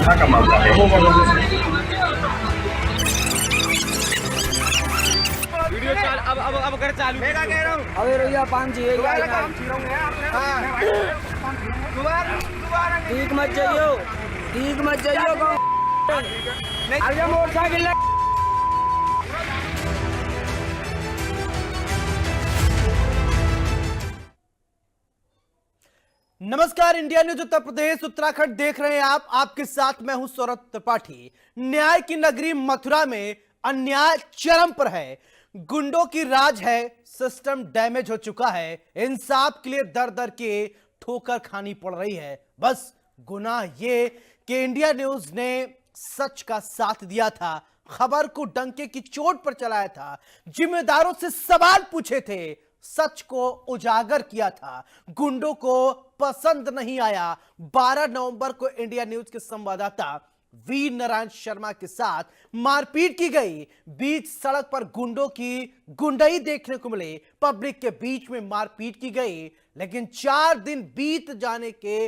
कहाँ का मामला है? वीडियो चाल अब कर चालू। मैं क्या कह रहा हूँ? अबे भैया 5 चाहिए ठीक मत जाइयो, ठीक मत जाइयो। अरे मोटरसाइकिल नमस्कार, इंडिया न्यूज उत्तर प्रदेश उत्तराखंड देख रहे हैं आप। आपके साथ मैं हूं सौरभ त्रिपाठी। न्याय की नगरी मथुरा में अन्याय चरम पर है। गुंडों की राज है, सिस्टम डैमेज हो चुका है। इंसाफ के लिए दर दर के ठोकर खानी पड़ रही है। बस गुनाह ये कि इंडिया न्यूज ने सच का साथ दिया था, खबर को डंके की चोट पर चलाया था, जिम्मेदारों से सवाल पूछे थे, सच को उजागर किया था। गुंडों को पसंद नहीं आया। 12 नवंबर को इंडिया न्यूज के संवाददाता वीर नारायण शर्मा के साथ मारपीट की गई। बीच सड़क पर गुंडों की गुंडई देखने को मिले। पब्लिक के बीच में मारपीट की गई, लेकिन 4 दिन बीत जाने के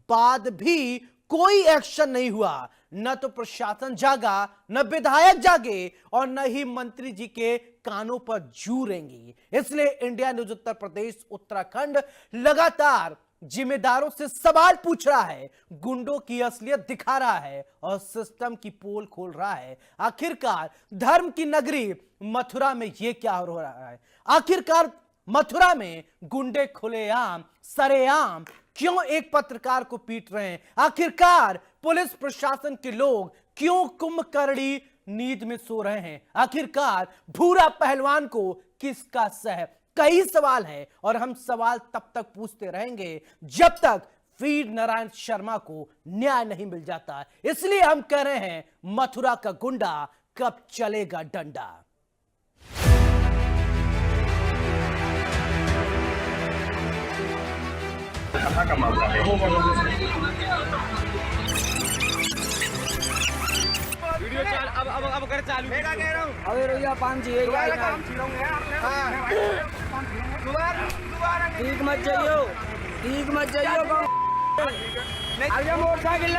बाद भी कोई एक्शन नहीं हुआ। न तो प्रशासन जागा, न विधायक जागे और न ही मंत्री जी के कानों पर जू रेंगी। इसलिए इंडिया न्यूज उत्तर प्रदेश उत्तराखंड लगातार जिम्मेदारों से सवाल पूछ रहा है, गुंडों की असलियत दिखा रहा है और सिस्टम की पोल खोल रहा है। आखिरकार धर्म की नगरी मथुरा में यह क्या हो रहा है? आखिरकार मथुरा में गुंडे खुलेआम सरेआम क्यों एक पत्रकार को पीट रहे हैं? आखिरकार पुलिस प्रशासन के लोग क्यों कुंभकर्णी नींद में सो रहे हैं? आखिरकार भूरा पहलवान को किसका सह? कई सवाल हैं और हम सवाल तब तक पूछते रहेंगे जब तक वीर नारायण शर्मा को न्याय नहीं मिल जाता। इसलिए हम कह रहे हैं, मथुरा का गुंडा कब चलेगा डंडा। कहाँ का मामला है? वीडियो चाल अब कर चालू। मैं क्या कह रहा हूँ? अबे भैया 5 चाहिए ठीक मत जाइयो, ठीक मत जाइयो। अरे motorcycle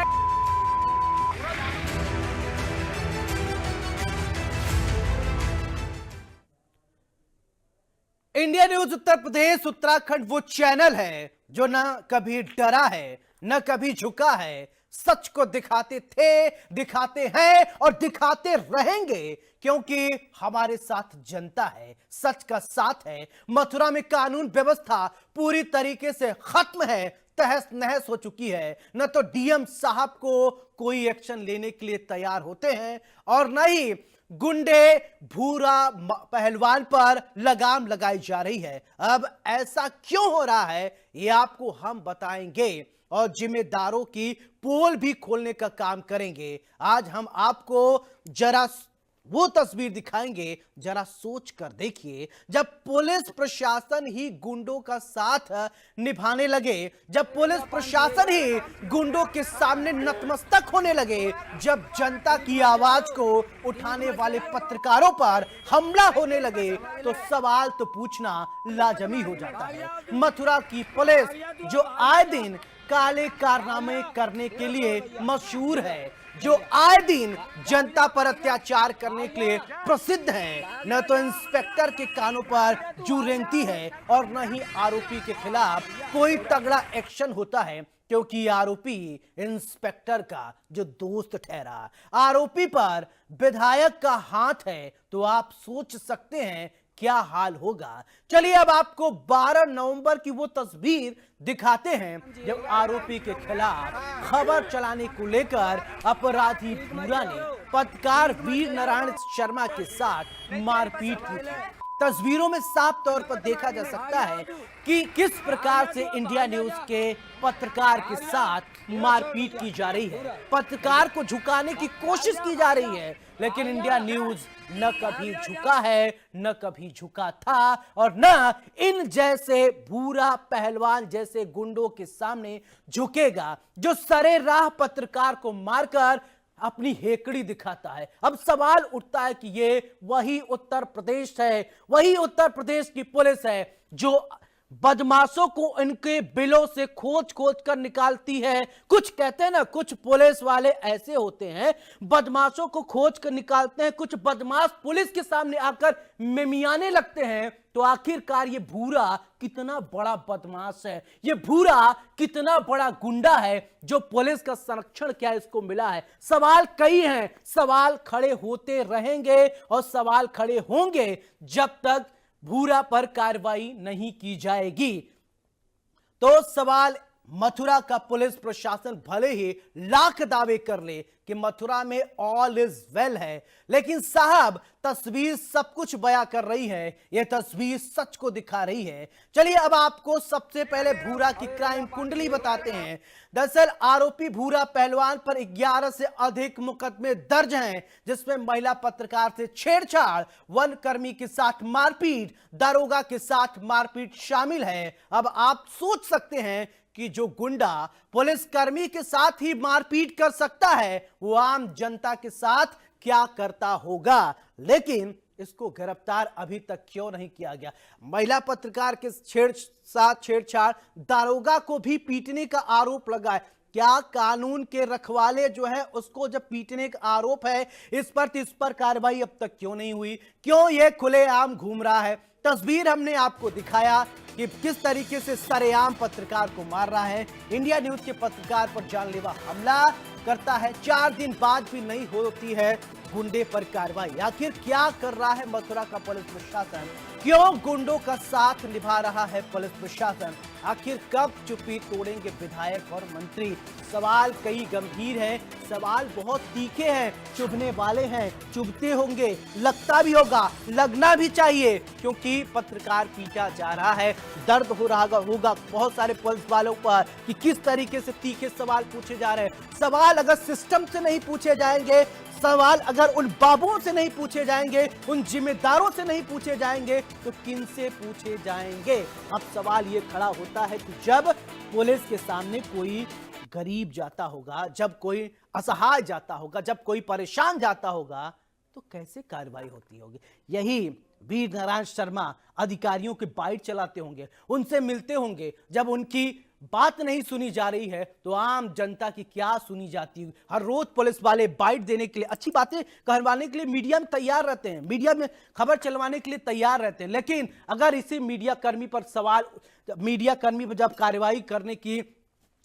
India news Uttar Pradesh Uttarakhand वो चैनल है जो न कभी डरा है, न कभी झुका है। सच को दिखाते थे, दिखाते हैं और दिखाते रहेंगे, क्योंकि हमारे साथ जनता है, सच का साथ है। मथुरा में कानून व्यवस्था पूरी तरीके से खत्म है, तहस नहस हो चुकी है। न तो डीएम साहब को कोई एक्शन लेने के लिए तैयार होते हैं और न ही गुंडे भूरा पहलवान पर लगाम लगाई जा रही है। अब ऐसा क्यों हो रहा है ये आपको हम बताएंगे और जिम्मेदारों की पोल भी खोलने का काम करेंगे। आज हम आपको जरा वो तस्वीर दिखाएंगे, जरा सोच कर देखिए। जब पुलिस प्रशासन ही गुंडों का साथ निभाने लगे, जब पुलिस प्रशासन ही गुंडों के सामने नतमस्तक होने लगे, जब जनता की आवाज को उठाने वाले पत्रकारों पर हमला होने लगे, तो सवाल तो पूछना लाजमी हो जाता है। मथुरा की पुलिस जो आए दिन काले कारनामे करने के लिए मशहूर है, जो आए दिन जनता पर अत्याचार करने के लिए प्रसिद्ध है, न तो इंस्पेक्टर के कानों पर जू रेंगती है और न ही आरोपी के खिलाफ कोई तगड़ा एक्शन होता है, क्योंकि आरोपी इंस्पेक्टर का जो दोस्त ठहरा। आरोपी पर विधायक का हाथ है, तो आप सोच सकते हैं क्या हाल होगा। चलिए अब आपको 12 नवंबर की वो तस्वीर दिखाते हैं जब आरोपी के खिलाफ खबर चलाने को लेकर अपराधी भूरा ने पत्रकार वीर नारायण शर्मा के साथ मारपीट की थी। तस्वीरों में साफ तौर पर देखा जा सकता है कि किस प्रकार से इंडिया न्यूज के पत्रकार के साथ मारपीट की जा रही है। पत्रकार को झुकाने की कोशिश की जा रही है, लेकिन इंडिया न्यूज न कभी झुका है, न कभी झुका था और न इन जैसे भूरा पहलवान जैसे गुंडों के सामने झुकेगा, जो सरे राह पत्रकार को मारकर अपनी हेकड़ी दिखाता है। अब सवाल उठता है कि ये वही उत्तर प्रदेश है, वही उत्तर प्रदेश की पुलिस है जो बदमाशों को इनके बिलों से खोज खोज कर निकालती है। कुछ कहते हैं ना, कुछ पुलिस वाले ऐसे होते हैं बदमाशों को खोज कर निकालते हैं, कुछ बदमाश पुलिस के सामने आकर मिमियाने लगते हैं। तो आखिरकार ये भूरा कितना बड़ा बदमाश है, ये भूरा कितना बड़ा गुंडा है जो पुलिस का संरक्षण क्या इसको मिला है। सवाल कई हैं, सवाल खड़े होते रहेंगे और सवाल खड़े होंगे जब तक भूरा पर कार्रवाई नहीं की जाएगी। तो सवाल, मथुरा का पुलिस प्रशासन भले ही लाख दावे कर ले कि मथुरा में ऑल इज वेल है, लेकिन साहब तस्वीर सब कुछ बयां कर रही है, यह तस्वीर सच को दिखा रही है। चलिए अब आपको सबसे पहले भूरा की क्राइम कुंडली बताते हैं। दरअसल आरोपी भूरा पहलवान पर 11 से अधिक मुकदमे दर्ज हैं, जिसमें महिला पत्रकार से छेड़छाड़, वन कर्मी के साथ मारपीट, दारोगा के साथ मारपीट शामिल है। अब आप सोच सकते हैं कि जो गुंडा पुलिसकर्मी के साथ ही मारपीट कर सकता है वो आम जनता के साथ क्या करता होगा। लेकिन इसको गिरफ्तार अभी तक क्यों नहीं किया गया? महिला पत्रकार के छेड़छाड़, दारोगा को भी पीटने का आरोप लगा है। क्या कानून के रखवाले जो है उसको जब पीटने का आरोप है इस पर कार्रवाई अब तक क्यों नहीं हुई? क्यों यह खुलेआम घूम रहा है? तस्वीर हमने आपको दिखाया कि किस तरीके से सरेआम पत्रकार को मार रहा है। इंडिया न्यूज के पत्रकार पर जानलेवा हमला करता है, 4 दिन बाद भी नहीं होती है गुंडे पर कार्रवाई। आखिर क्या कर रहा है मथुरा का पुलिस प्रशासन? क्यों गुंडों का साथ निभा रहा है पुलिस प्रशासन? आखिर कब चुप्पी तोड़ेंगे विधायक और मंत्री? सवाल कई गंभीर हैं, सवाल बहुत तीखे हैं, चुभने वाले हैं, चुभते होंगे, लगता भी होगा, लगना भी चाहिए, क्योंकि पत्रकार पीटा जा रहा है। दर्द हो रहा होगा बहुत सारे पुलिस वालों पर कि किस तरीके से तीखे सवाल पूछे जा रहे हैं। सवाल अगर सिस्टम से नहीं पूछे जाएंगे, सवाल अगर उन बाबुओं से नहीं पूछे जाएंगे, उन जिम्मेदारों से नहीं पूछे जाएंगे, तो किन से पूछे जाएंगे? अब सवाल ये खड़ा होता है कि जब पुलिस के सामने कोई गरीब जाता होगा, जब कोई असहाय जाता होगा, जब कोई परेशान जाता होगा, तो कैसे कार्रवाई होती होगी? यही वीर नारायण शर्मा अधिकारियों के बाइट चलाते होंगे, उनसे मिलते होंगे, जब उनकी बात नहीं सुनी जा रही है तो आम जनता की क्या सुनी जाती है? हर रोज पुलिस वाले बाइट देने के लिए, अच्छी बातें कहवाने के लिए मीडिया में तैयार रहते हैं, मीडिया में खबर चलवाने के लिए तैयार रहते हैं, लेकिन अगर इसी मीडिया कर्मी पर सवाल, मीडिया कर्मी पर जब कार्रवाई करने की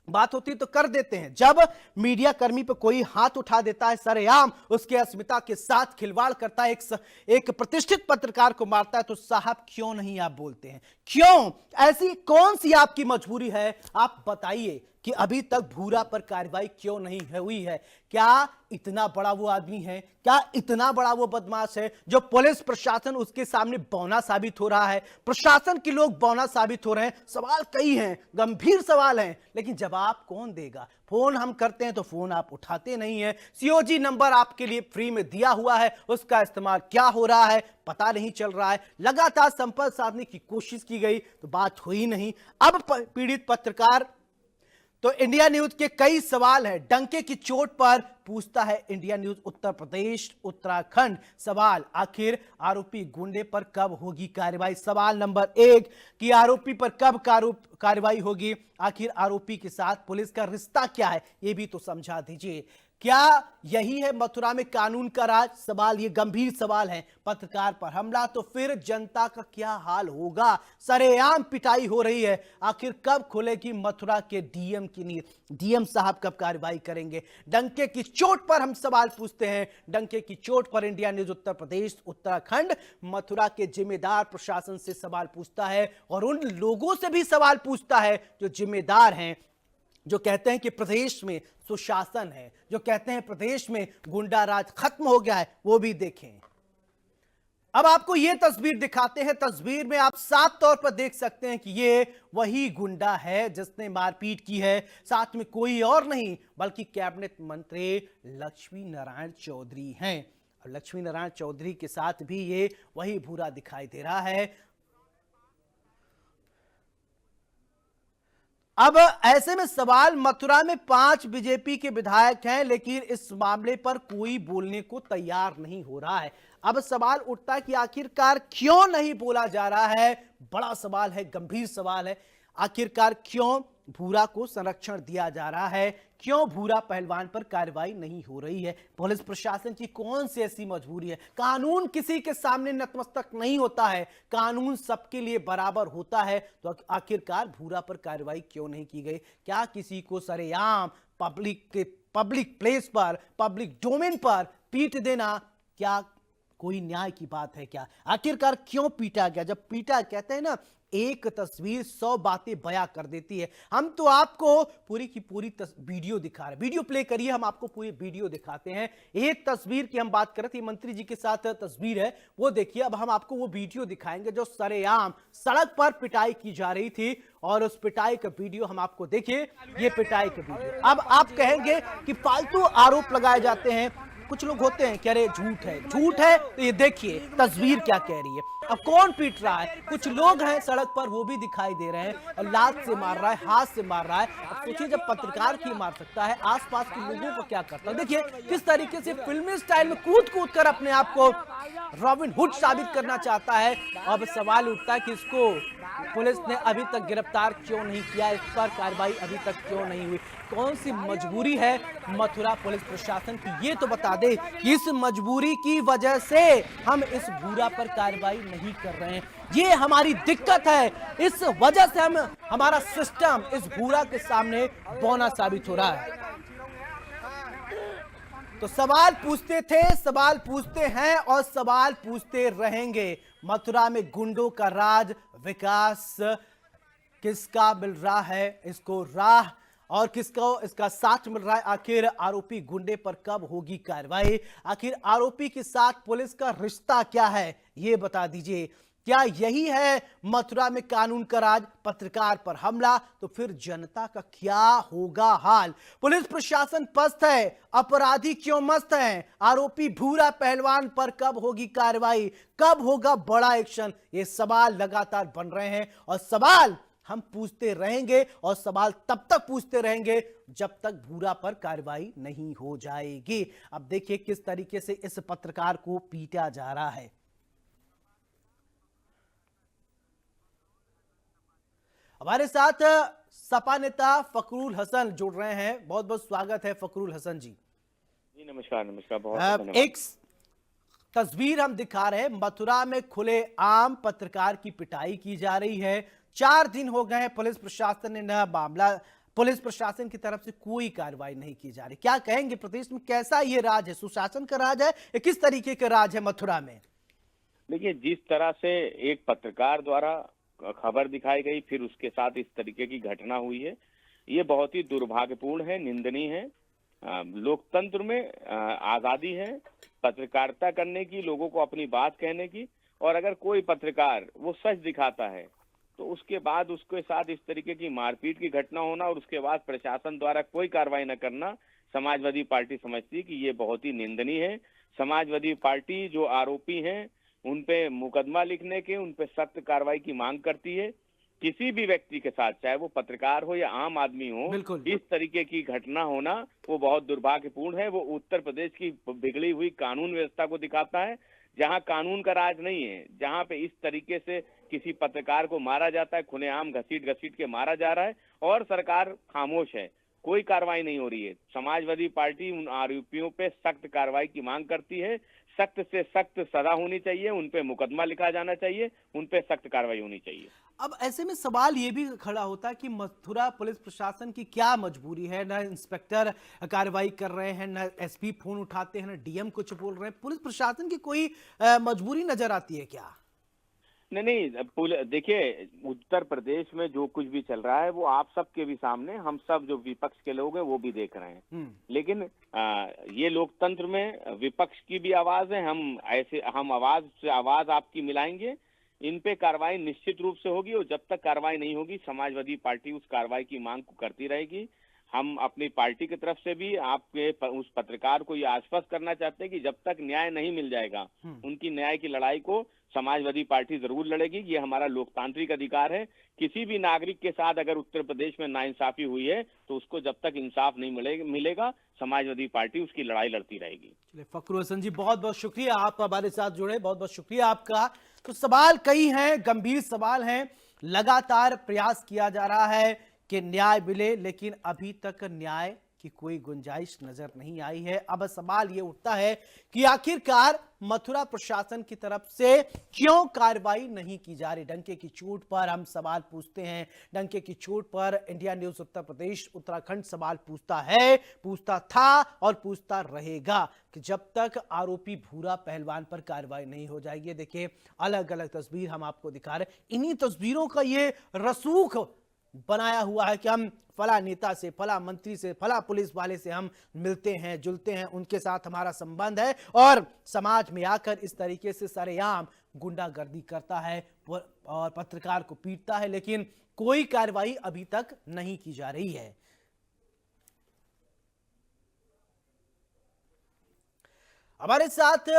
बात होती है तो कर देते हैं। जब मीडिया कर्मी पर कोई हाथ उठा देता है, सरेआम उसके अस्मिता के साथ खिलवाड़ करता है, एक प्रतिष्ठित पत्रकार को मारता है, तो साहब क्यों नहीं आप बोलते हैं? क्यों? ऐसी कौन सी आपकी मजबूरी है? आप बताइए कि अभी तक भूरा पर कार्रवाई क्यों नहीं हुई है? क्या इतना बड़ा वो आदमी है? क्या इतना बड़ा वो बदमाश है जो पुलिस प्रशासन उसके सामने बौना साबित हो रहा है? प्रशासन के लोग बौना साबित हो रहे हैं। सवाल कई हैं, गंभीर सवाल हैं, लेकिन जवाब कौन देगा? फोन हम करते हैं तो फोन आप उठाते नहीं है। सीओजी नंबर आपके लिए फ्री में दिया हुआ है, उसका इस्तेमाल क्या हो रहा है पता नहीं चल रहा है। लगातार संपर्क साधने की कोशिश की गई तो बात हुई नहीं। अब पीड़ित पत्रकार, तो इंडिया न्यूज के कई सवाल हैं, डंके की चोट पर पूछता है इंडिया न्यूज उत्तर प्रदेश उत्तराखंड। सवाल, आखिर आरोपी गुंडे पर कब होगी कार्रवाई? सवाल नंबर 1 कि आरोपी पर कब कार्रवाई होगी? आखिर आरोपी के साथ पुलिस का रिश्ता क्या है, यह भी तो समझा दीजिए। क्या यही है मथुरा में कानून का राज? सवाल, ये गंभीर सवाल है। पत्रकार पर हमला तो फिर जनता का क्या हाल होगा? सरेआम पिटाई हो रही है, आखिर कब खुलेगी मथुरा के डीएम की नींद? डीएम साहब कब कार्रवाई करेंगे? डंके की चोट पर हम सवाल पूछते हैं, डंके की चोट पर इंडिया न्यूज उत्तर प्रदेश उत्तराखंड मथुरा के जिम्मेदार प्रशासन से सवाल पूछता है और उन लोगों से भी सवाल पूछता है जो जिम्मेदार हैं, जो कहते हैं कि प्रदेश में सुशासन है, जो कहते हैं प्रदेश में गुंडा राज खत्म हो गया है, वो भी देखें। अब आपको यह तस्वीर दिखाते हैं। तस्वीर में आप साफ तौर पर देख सकते हैं कि ये वही गुंडा है जिसने मारपीट की है, साथ में कोई और नहीं बल्कि कैबिनेट मंत्री लक्ष्मी नारायण चौधरी हैं। और लक्ष्मी नारायण चौधरी के साथ भी ये वही भूरा दिखाई दे रहा है। अब ऐसे में सवाल, मथुरा में 5 बीजेपी के विधायक हैं, लेकिन इस मामले पर कोई बोलने को तैयार नहीं हो रहा है। अब सवाल उठता है कि आखिरकार क्यों नहीं बोला जा रहा है। बड़ा सवाल है, गंभीर सवाल है। आखिरकार क्यों भूरा को संरक्षण दिया जा रहा है, क्यों भूरा पहलवान पर कार्रवाई नहीं हो रही है। पुलिस प्रशासन की कौन सी ऐसी मजबूरी है। कानून किसी के सामने नतमस्तक नहीं होता है, कानून सबके लिए बराबर होता है। तो आखिरकार भूरा पर कार्रवाई क्यों नहीं की गई। क्या किसी को सरेआम पब्लिक प्लेस पर, पब्लिक डोमेन पर पीट देना क्या कोई न्याय की बात है क्या। आखिरकार क्यों पीटा गया। जब पीटा, कहते हैं ना, एक तस्वीर 100 बातें बयां कर देती है। हम तो आपको पूरी की पूरी वीडियो दिखा रहे हैं। वीडियो प्ले करिए, हम आपको पूरी वीडियो दिखाते हैं। एक तस्वीर की हम बात कर रहे थे, मंत्री जी के साथ तस्वीर है, वो देखिए। अब हम आपको वो वीडियो दिखाएंगे जो सरेआम सड़क पर पिटाई की जा रही थी, और उस पिटाई का वीडियो हम आपको देखिए। ये पिटाई का वीडियो। अब आप कहेंगे कि फालतू आरोप लगाए जाते हैं। कुछ लोग होते हैं कह रहे झूठ है, झूठ है। तो ये देखिए तस्वीर क्या कह रही है। अब कौन पीट रहा है। कुछ लोग हैं सड़क पर, वो भी दिखाई दे रहे हैं, लात से मार रहा है, हाथ से मार रहा है। अब सोचिए, जब पत्रकार की मार सकता है, आसपास के लोगों को क्या करता है। देखिए किस तरीके से फिल्मी स्टाइल में कूद कूद कर अपने आप को रॉबिन हुड साबित करना चाहता है। अब सवाल उठता है कि इसको पुलिस ने अभी तक गिरफ्तार क्यों नहीं किया, इस पर कार्रवाई अभी तक क्यों नहीं हुई। कौन सी मजबूरी है मथुरा पुलिस प्रशासन की, ये तो बता दे। इस मजबूरी की वजह से हम इस भूरा पर कार्रवाई नहीं कर रहे हैं, ये हमारी दिक्कत है। इस वजह से हमारा सिस्टम इस भूरा के सामने बौना साबित हो रहा है। तो सवाल पूछते थे, सवाल पूछते हैं और सवाल पूछते रहेंगे। मथुरा में गुंडों का राज, विकास किसका मिल रहा है इसको राह, और किसको इसका साथ मिल रहा है। आखिर आरोपी गुंडे पर कब होगी कार्रवाई। आखिर आरोपी के साथ पुलिस का रिश्ता क्या है, ये बता दीजिए। क्या यही है मथुरा में कानून का राज। पत्रकार पर हमला तो फिर जनता का क्या होगा हाल। पुलिस प्रशासन पस्त है, अपराधी क्यों मस्त हैं। आरोपी भूरा पहलवान पर कब होगी कार्रवाई, कब होगा बड़ा एक्शन। ये सवाल लगातार बन रहे हैं, और सवाल हम पूछते रहेंगे, और सवाल तब तक पूछते रहेंगे जब तक भूरा पर कार्रवाई नहीं हो जाएगी। अब देखिए किस तरीके से इस पत्रकार को पीटा जा रहा है। हमारे साथ सपा नेता फखरुल हसन जुड़ रहे हैं। बहुत बहुत स्वागत है फखरुल हसन जी। जी नमस्कार। नमस्कार, बहुत धन्यवाद। एक तस्वीर हम दिखा रहे हैं, मथुरा में खुले आम पत्रकार की पिटाई की जा रही है। 4 दिन हो गए हैं, पुलिस प्रशासन ने न मामला, पुलिस प्रशासन की तरफ से कोई कार्रवाई नहीं की जा रही। क्या कहेंगे, प्रदेश में कैसा ये राज है, सुशासन का राज है या किस तरीके का राज है मथुरा में। देखिए, जिस तरह से एक पत्रकार द्वारा खबर दिखाई गई, फिर उसके साथ इस तरीके की घटना हुई है, ये बहुत ही दुर्भाग्यपूर्ण है, निंदनीय है। लोकतंत्र में आजादी है पत्रकारिता करने की, लोगों को अपनी बात कहने की, और अगर कोई पत्रकार वो सच दिखाता है तो उसके बाद उसके साथ इस तरीके की मारपीट की घटना होना, और उसके बाद प्रशासन द्वारा कोई कार्रवाई न करना, समाजवादी पार्टी समझती है कि ये बहुत ही निंदनीय है। समाजवादी पार्टी जो आरोपी हैं उन पे मुकदमा लिखने के, उन पे सख्त कार्रवाई की मांग करती है। किसी भी व्यक्ति के साथ, चाहे वो पत्रकार हो या आम आदमी हो, इस तरीके की घटना होना वो बहुत दुर्भाग्यपूर्ण है। वो उत्तर प्रदेश की बिगड़ी हुई कानून व्यवस्था को दिखाता है, जहां कानून का राज नहीं है, जहां पे इस तरीके से किसी पत्रकार को मारा जाता है, खुलेआम घसीट घसीट के मारा जा रहा है, और सरकार खामोश है, कोई कार्रवाई नहीं हो रही है। समाजवादी पार्टी उन आरोपियों पे सख्त कार्रवाई की मांग करती है। सख्त से सख्त सजा होनी चाहिए, उन पे मुकदमा लिखा जाना चाहिए, उन पे सख्त कार्रवाई होनी चाहिए। अब ऐसे में सवाल ये भी खड़ा होता है कि मथुरा पुलिस प्रशासन की क्या मजबूरी है। न इंस्पेक्टर कार्रवाई कर रहे हैं, न एसपी फोन उठाते हैं, न डीएम कुछ बोल रहे हैं। पुलिस प्रशासन की कोई मजबूरी नजर आती है क्या। नहीं, देखिए, उत्तर प्रदेश में जो कुछ भी चल रहा है वो आप सबके भी सामने, हम सब जो विपक्ष के लोग हैं वो भी देख रहे हैं। लेकिन ये लोकतंत्र में विपक्ष की भी आवाज है, हम आवाज से आवाज आपकी मिलाएंगे। इन पे कार्रवाई निश्चित रूप से होगी, और जब तक कार्रवाई नहीं होगी समाजवादी पार्टी उस कार्रवाई की मांग को करती रहेगी। हम अपनी पार्टी की तरफ से भी आपके उस पत्रकार को ये आश्वस्त करना चाहते हैं कि जब तक न्याय नहीं मिल जाएगा उनकी न्याय की लड़ाई को समाजवादी पार्टी जरूर लड़ेगी। ये हमारा लोकतांत्रिक अधिकार है। किसी भी नागरिक के साथ अगर उत्तर प्रदेश में नाइंसाफी हुई है तो उसको जब तक इंसाफ नहीं मिलेगा समाजवादी पार्टी उसकी लड़ाई लड़ती रहेगी। फखरुल हसन जी, बहुत बहुत शुक्रिया, आप हमारे साथ जुड़े, बहुत बहुत शुक्रिया आपका। तो सवाल कई हैं, गंभीर सवाल हैं, लगातार प्रयास किया जा रहा है कि न्याय मिले, लेकिन अभी तक न्याय की कोई गुंजाइश नजर नहीं आई है। अब सवाल ये उठता है कि आखिरकार मथुरा प्रशासन की तरफ से क्यों कार्रवाई नहीं की जा रही। डंके की चोट पर हम सवाल पूछते हैं, डंके की चोट पर इंडिया न्यूज उत्तर प्रदेश उत्तराखंड सवाल पूछता है, पूछता था और पूछता रहेगा कि जब तक आरोपी भूरा पहलवान पर कार्रवाई नहीं हो जाएगी। देखिए, अलग अलग तस्वीर हम आपको दिखा रहे हैं, इन्हीं तस्वीरों का ये रसूख बनाया हुआ है कि हम फला नेता से, फला मंत्री से, फला पुलिस वाले से हम मिलते हैं, जुलते हैं, उनके साथ हमारा संबंध है, और समाज में आकर इस तरीके से सरेआम गुंडागर्दी करता है और पत्रकार को पीटता है, लेकिन कोई कार्रवाई अभी तक नहीं की जा रही है। हमारे साथ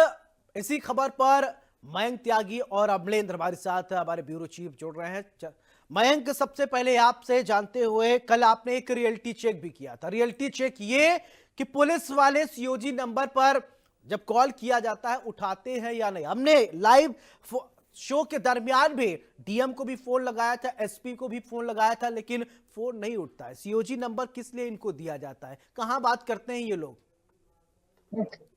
इसी खबर पर मयंक त्यागी और अमलेंद्र हमारे साथ हमारे ब्यूरो चीफ जुड़ रहे हैं। मयंक, सबसे पहले आपसे जानते हुए, कल आपने एक रियलिटी चेक भी किया था। रियलिटी चेक ये कि पुलिस वाले सीओजी नंबर पर जब कॉल किया जाता है उठाते हैं या नहीं। हमने लाइव शो के दरमियान भी डीएम को भी फोन लगाया था, एसपी को भी फोन लगाया था, लेकिन फोन नहीं उठता है। सीओजी नंबर किस लिए इनको दिया जाता है, कहां बात करते हैं ये लोग?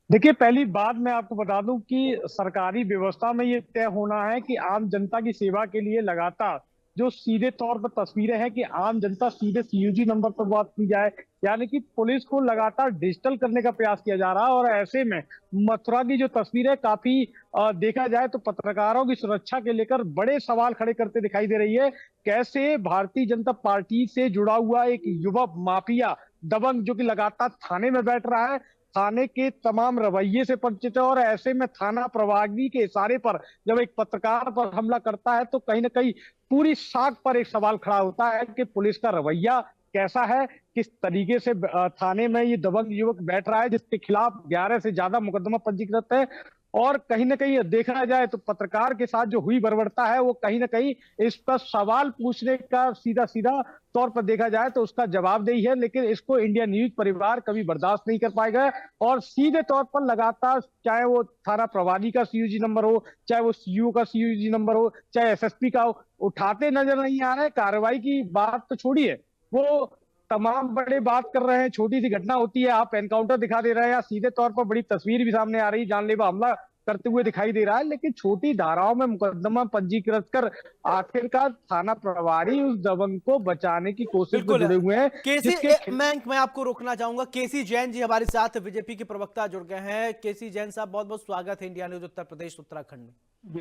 देखिए, पहली बात मैं आपको बता दूं कि सरकारी व्यवस्था में ये तय होना है कि आम जनता की सेवा के लिए लगातार जो सीधे तौर पर तस्वीरें हैं कि आम जनता सीधे सीयूजी नंबर पर बात की जाए, यानी कि पुलिस को लगातार डिजिटल करने का प्रयास किया जा रहा है। और ऐसे में मथुरा की जो तस्वीर है काफी देखा जाए तो पत्रकारों की सुरक्षा के लेकर बड़े सवाल खड़े करते दिखाई दे रही है। कैसे भारतीय जनता पार्टी से जुड़ा हुआ एक युवा माफिया दबंग जो कि लगातार थाने में बैठ रहा है, थाने के तमाम रवैये से परिचित है, और ऐसे में थाना प्रभारी के इशारे पर जब एक पत्रकार पर हमला करता है तो कहीं ना कहीं पूरी साख पर एक सवाल खड़ा होता है कि पुलिस का रवैया कैसा है, किस तरीके से थाने में ये दबंग युवक बैठ रहा है जिसके खिलाफ 11 से ज्यादा मुकदमा पंजीकृत है। और कहीं ना कहीं देखा जाए तो पत्रकार के साथ जो हुई बर्बरता है वो कहीं ना कहीं इस पर सवाल पूछने का सीधा सीधा तौर पर देखा जाए तो उसका जवाबदेही है, लेकिन इसको इंडिया न्यूज परिवार कभी बर्दाश्त नहीं कर पाएगा। और सीधे तौर पर लगातार, चाहे वो थाना प्रभारी का सीयूजी नंबर हो, चाहे वो सीयू का सीयूजी नंबर हो, चाहे एसएसपी का हो, उठाते नजर नहीं आ रहे। कार्रवाई की बात तो छोड़िए, वो तमाम बड़े बात कर रहे हैं, छोटी सी घटना होती है, आप एनकाउंटर दिखा दे रहे हैं, या सीधे तौर पर बड़ी तस्वीर भी सामने आ रही, जानलेवा हमला करते हुए दिखाई दे रहा है, लेकिन छोटी धाराओं में मुकदमा पंजीकृत कर आखिरकार थाना प्रभारी उस दबंग को बचाने की कोशिश में जुड़े हुए हैं। मैं आपको रोकना चाहूंगा। केसी जैन जी हमारे साथ बीजेपी के प्रवक्ता जुड़ गए हैं। केसी जैन साहब, बहुत बहुत स्वागत है इंडिया न्यूज उत्तर प्रदेश उत्तराखंड में।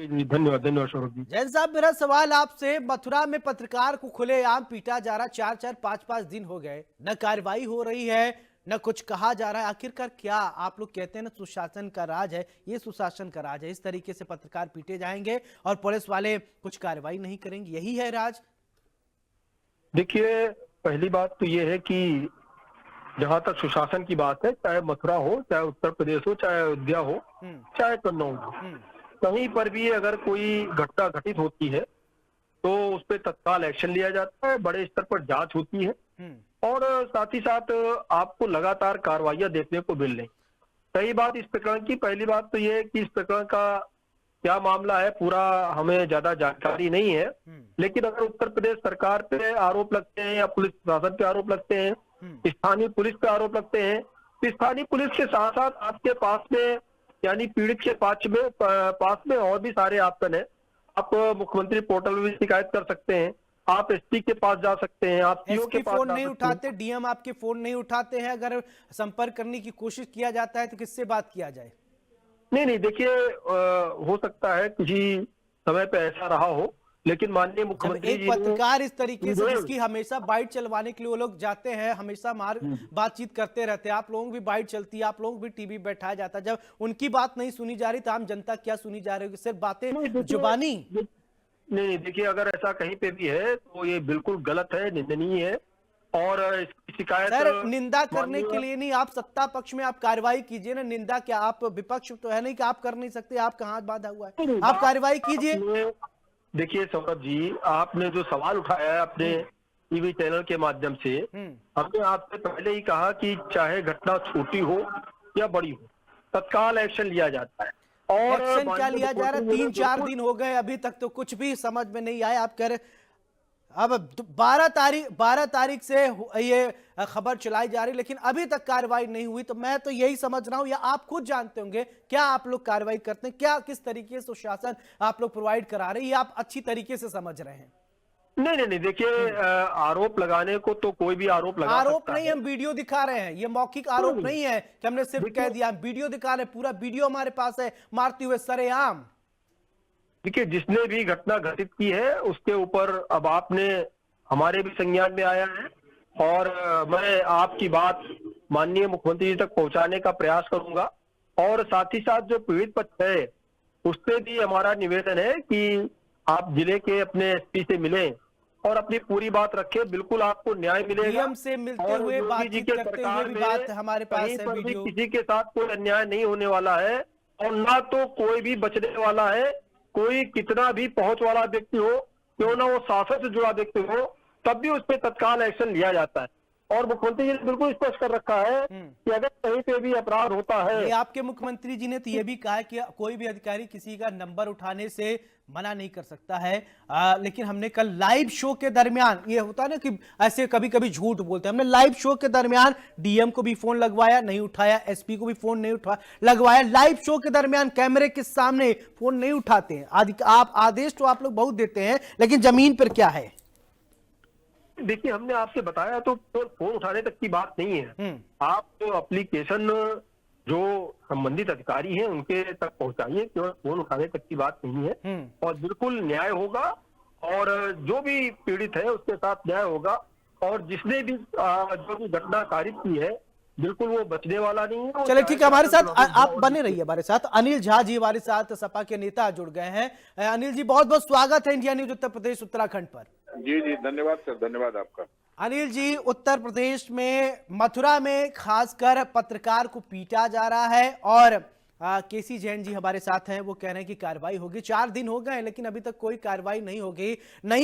जी धन्यवाद सौरभ जी। जैन साहब, मेरा सवाल आपसे, मथुरा में पत्रकार को खुलेआम पीटा जा रहा, 4-4, 5-5 दिन हो गए, न कार्रवाई हो रही है, न कुछ कहा जा रहा है। आखिरकार क्या, आप लोग कहते हैं ना सुशासन का राज है, ये सुशासन का राज है, इस तरीके से पत्रकार पीटे जाएंगे और पुलिस वाले कुछ कार्रवाई नहीं करेंगे, यही है राज? देखिए, पहली बात तो ये है कि जहां तक सुशासन की बात है, चाहे मथुरा हो, चाहे उत्तर प्रदेश हो, चाहे अयोध्या हो, चाहे कन्नौज हो, कहीं पर भी अगर कोई घटना घटित होती है तो उस पर तत्काल एक्शन लिया जाता है, बड़े स्तर पर जांच होती है, और साथ ही साथ आपको लगातार कार्रवाइयां देखने को मिल रही। सही बात इस प्रकरण की, पहली बात तो ये है कि इस प्रकरण का क्या मामला है पूरा हमें ज्यादा जानकारी नहीं है, लेकिन अगर उत्तर प्रदेश सरकार पे आरोप लगते हैं या पुलिस प्रशासन पे आरोप लगते हैं, स्थानीय पुलिस पे आरोप लगते हैं, तो स्थानीय पुलिस के साथ साथ आपके पास में यानी पीड़ित के पास में और भी सारे ऑप्शन है। आप मुख्यमंत्री पोर्टल में भी शिकायत कर सकते हैं, आप एसपी के पास जा सकते हैं, आप सीओ के पास फोन नहीं उठाते, डीएम आपके फोन नहीं उठाते हैं, अगर संपर्क करने की कोशिश किया जाता है तो किससे बात किया जाए? नहीं, देखिए हो सकता है किसी समय पे ऐसा रहा हो, लेकिन माननीय मुख्यमंत्री एक पत्रकार इस तरीके से जिसकी हमेशा बाइट चलवाने के लिए वो लोग जाते हैं, हमेशा बातचीत करते रहते हैं, आप लोगों की बाइट चलती है, आप लोगों भी टीवी बैठाया जाता है, जब उनकी बात नहीं सुनी जा रही तो आम जनता क्या सुनी जा रही है? सिर्फ बातें जुबानी? नहीं, देखिए अगर ऐसा कहीं पे भी है तो ये बिल्कुल गलत है, निंदनीय है, और इसकी शिकायत सर निंदा करने के लिए नहीं, आप सत्ता पक्ष में आप कार्रवाई कीजिए ना। निंदा क्या, आप विपक्ष तो है नहीं कि आप कर नहीं सकते, आपका हाथ बांधा हुआ है, आप कार्रवाई कीजिए। देखिए सौरभ जी, आपने जो सवाल उठाया है अपने टीवी चैनल के माध्यम से, हमने आपसे पहले ही कहा कि चाहे घटना छोटी हो या बड़ी हो, तत्काल एक्शन लिया जाता है। और एक्शन क्या लिया जा रहा है? 3-4 दिन हो गए, अभी तक तो कुछ भी समझ में नहीं आया। आप कह रहे अब 12 तारीख से ये खबर चलाई जा रही, लेकिन अभी तक कार्रवाई नहीं हुई। तो मैं तो यही समझ रहा हूं, या आप खुद जानते होंगे क्या आप लोग कार्रवाई करते हैं, क्या किस तरीके से शासन आप लोग प्रोवाइड करा रहे हैं, ये आप अच्छी तरीके से समझ रहे हैं? नहीं, देखिए आरोप लगाने को तो कोई भी आरोप लगा आरोप सकता नहीं, है। हम वीडियो दिखा रहे हैं, ये मौखिक आरोप नहीं है कि हमने सिर्फ कह दिया, हम वीडियो दिखा रहे हैं, पूरा वीडियो हमारे पास है, मारते हुए सरेआम। देखिए जिसने भी घटना घटित की है उसके ऊपर अब आपने हमारे भी संज्ञान में आया है, और मैं आपकी बात माननीय मुख्यमंत्री जी तक पहुंचाने का प्रयास करूंगा। और साथ ही साथ जो पीड़ित पक्ष है उससे भी हमारा निवेदन है कि आप जिले के अपने एसपी से मिलें और अपनी पूरी बात रखें, बिल्कुल आपको न्याय मिलेगा। डीएम से मिलते हुए बातचीत करते हुए भी बात हमारे पास है वीडियो। किसी के साथ कोई अन्याय नहीं होने वाला है, और ना तो कोई भी बचने वाला है। कोई कितना भी पहुंच वाला व्यक्ति हो, क्यों ना वो शासन से जुड़ा व्यक्ति हो, तब भी उस पर तत्काल एक्शन लिया जाता है। और मुख्यमंत्री जी ने बिल्कुल स्पष्ट कर रखा है कि अगर कहीं पे भी अपराध होता है, ये आपके मुख्यमंत्री जी ने तो ये भी कहा है कि कोई भी अधिकारी किसी का नंबर उठाने से मना नहीं कर सकता है। लेकिन हमने कल लाइव शो के दरमियान, ये होता है ना कि ऐसे कभी कभी झूठ बोलते हैं, हमने लाइव शो के दरमियान डीएम को भी फोन लगवाया, नहीं उठाया, एसपी को भी फोन नहीं लगवाया। लाइव शो के दरमियान कैमरे के सामने फोन नहीं उठाते हैं। आप आदेश तो आप लोग बहुत देते हैं, लेकिन जमीन पर क्या है? देखिए हमने आपसे बताया तो फोन उठाने तक की बात नहीं है। आप तो एप्लीकेशन जो संबंधित अधिकारी हैं उनके तक पहुंचाइए, केवल फोन उठाने तक की बात नहीं है। और बिल्कुल न्याय होगा, और जो भी पीड़ित है उसके साथ न्याय होगा। और जिसने भी जो भी घटना कारित की है, बिल्कुल वो बचने वाला नहीं है। चलिए ठीक है, हमारे साथ आप बने रहिए। हमारे साथ अनिल झा जी हमारे साथ सपा के नेता जुड़ गए हैं। अनिल जी बहुत बहुत स्वागत है इंडिया न्यूज उत्तर प्रदेश उत्तराखंड पर। जी धन्यवाद सर, धन्यवाद आपका। अनिल जी, उत्तर प्रदेश में मथुरा में खासकर पत्रकार को पीटा जा रहा है, और केसी जैन जी हमारे साथ हैं, वो कह रहे हैं कि कार्रवाई होगी। 4 दिन हो गए लेकिन अभी तक कोई कार्रवाई नहीं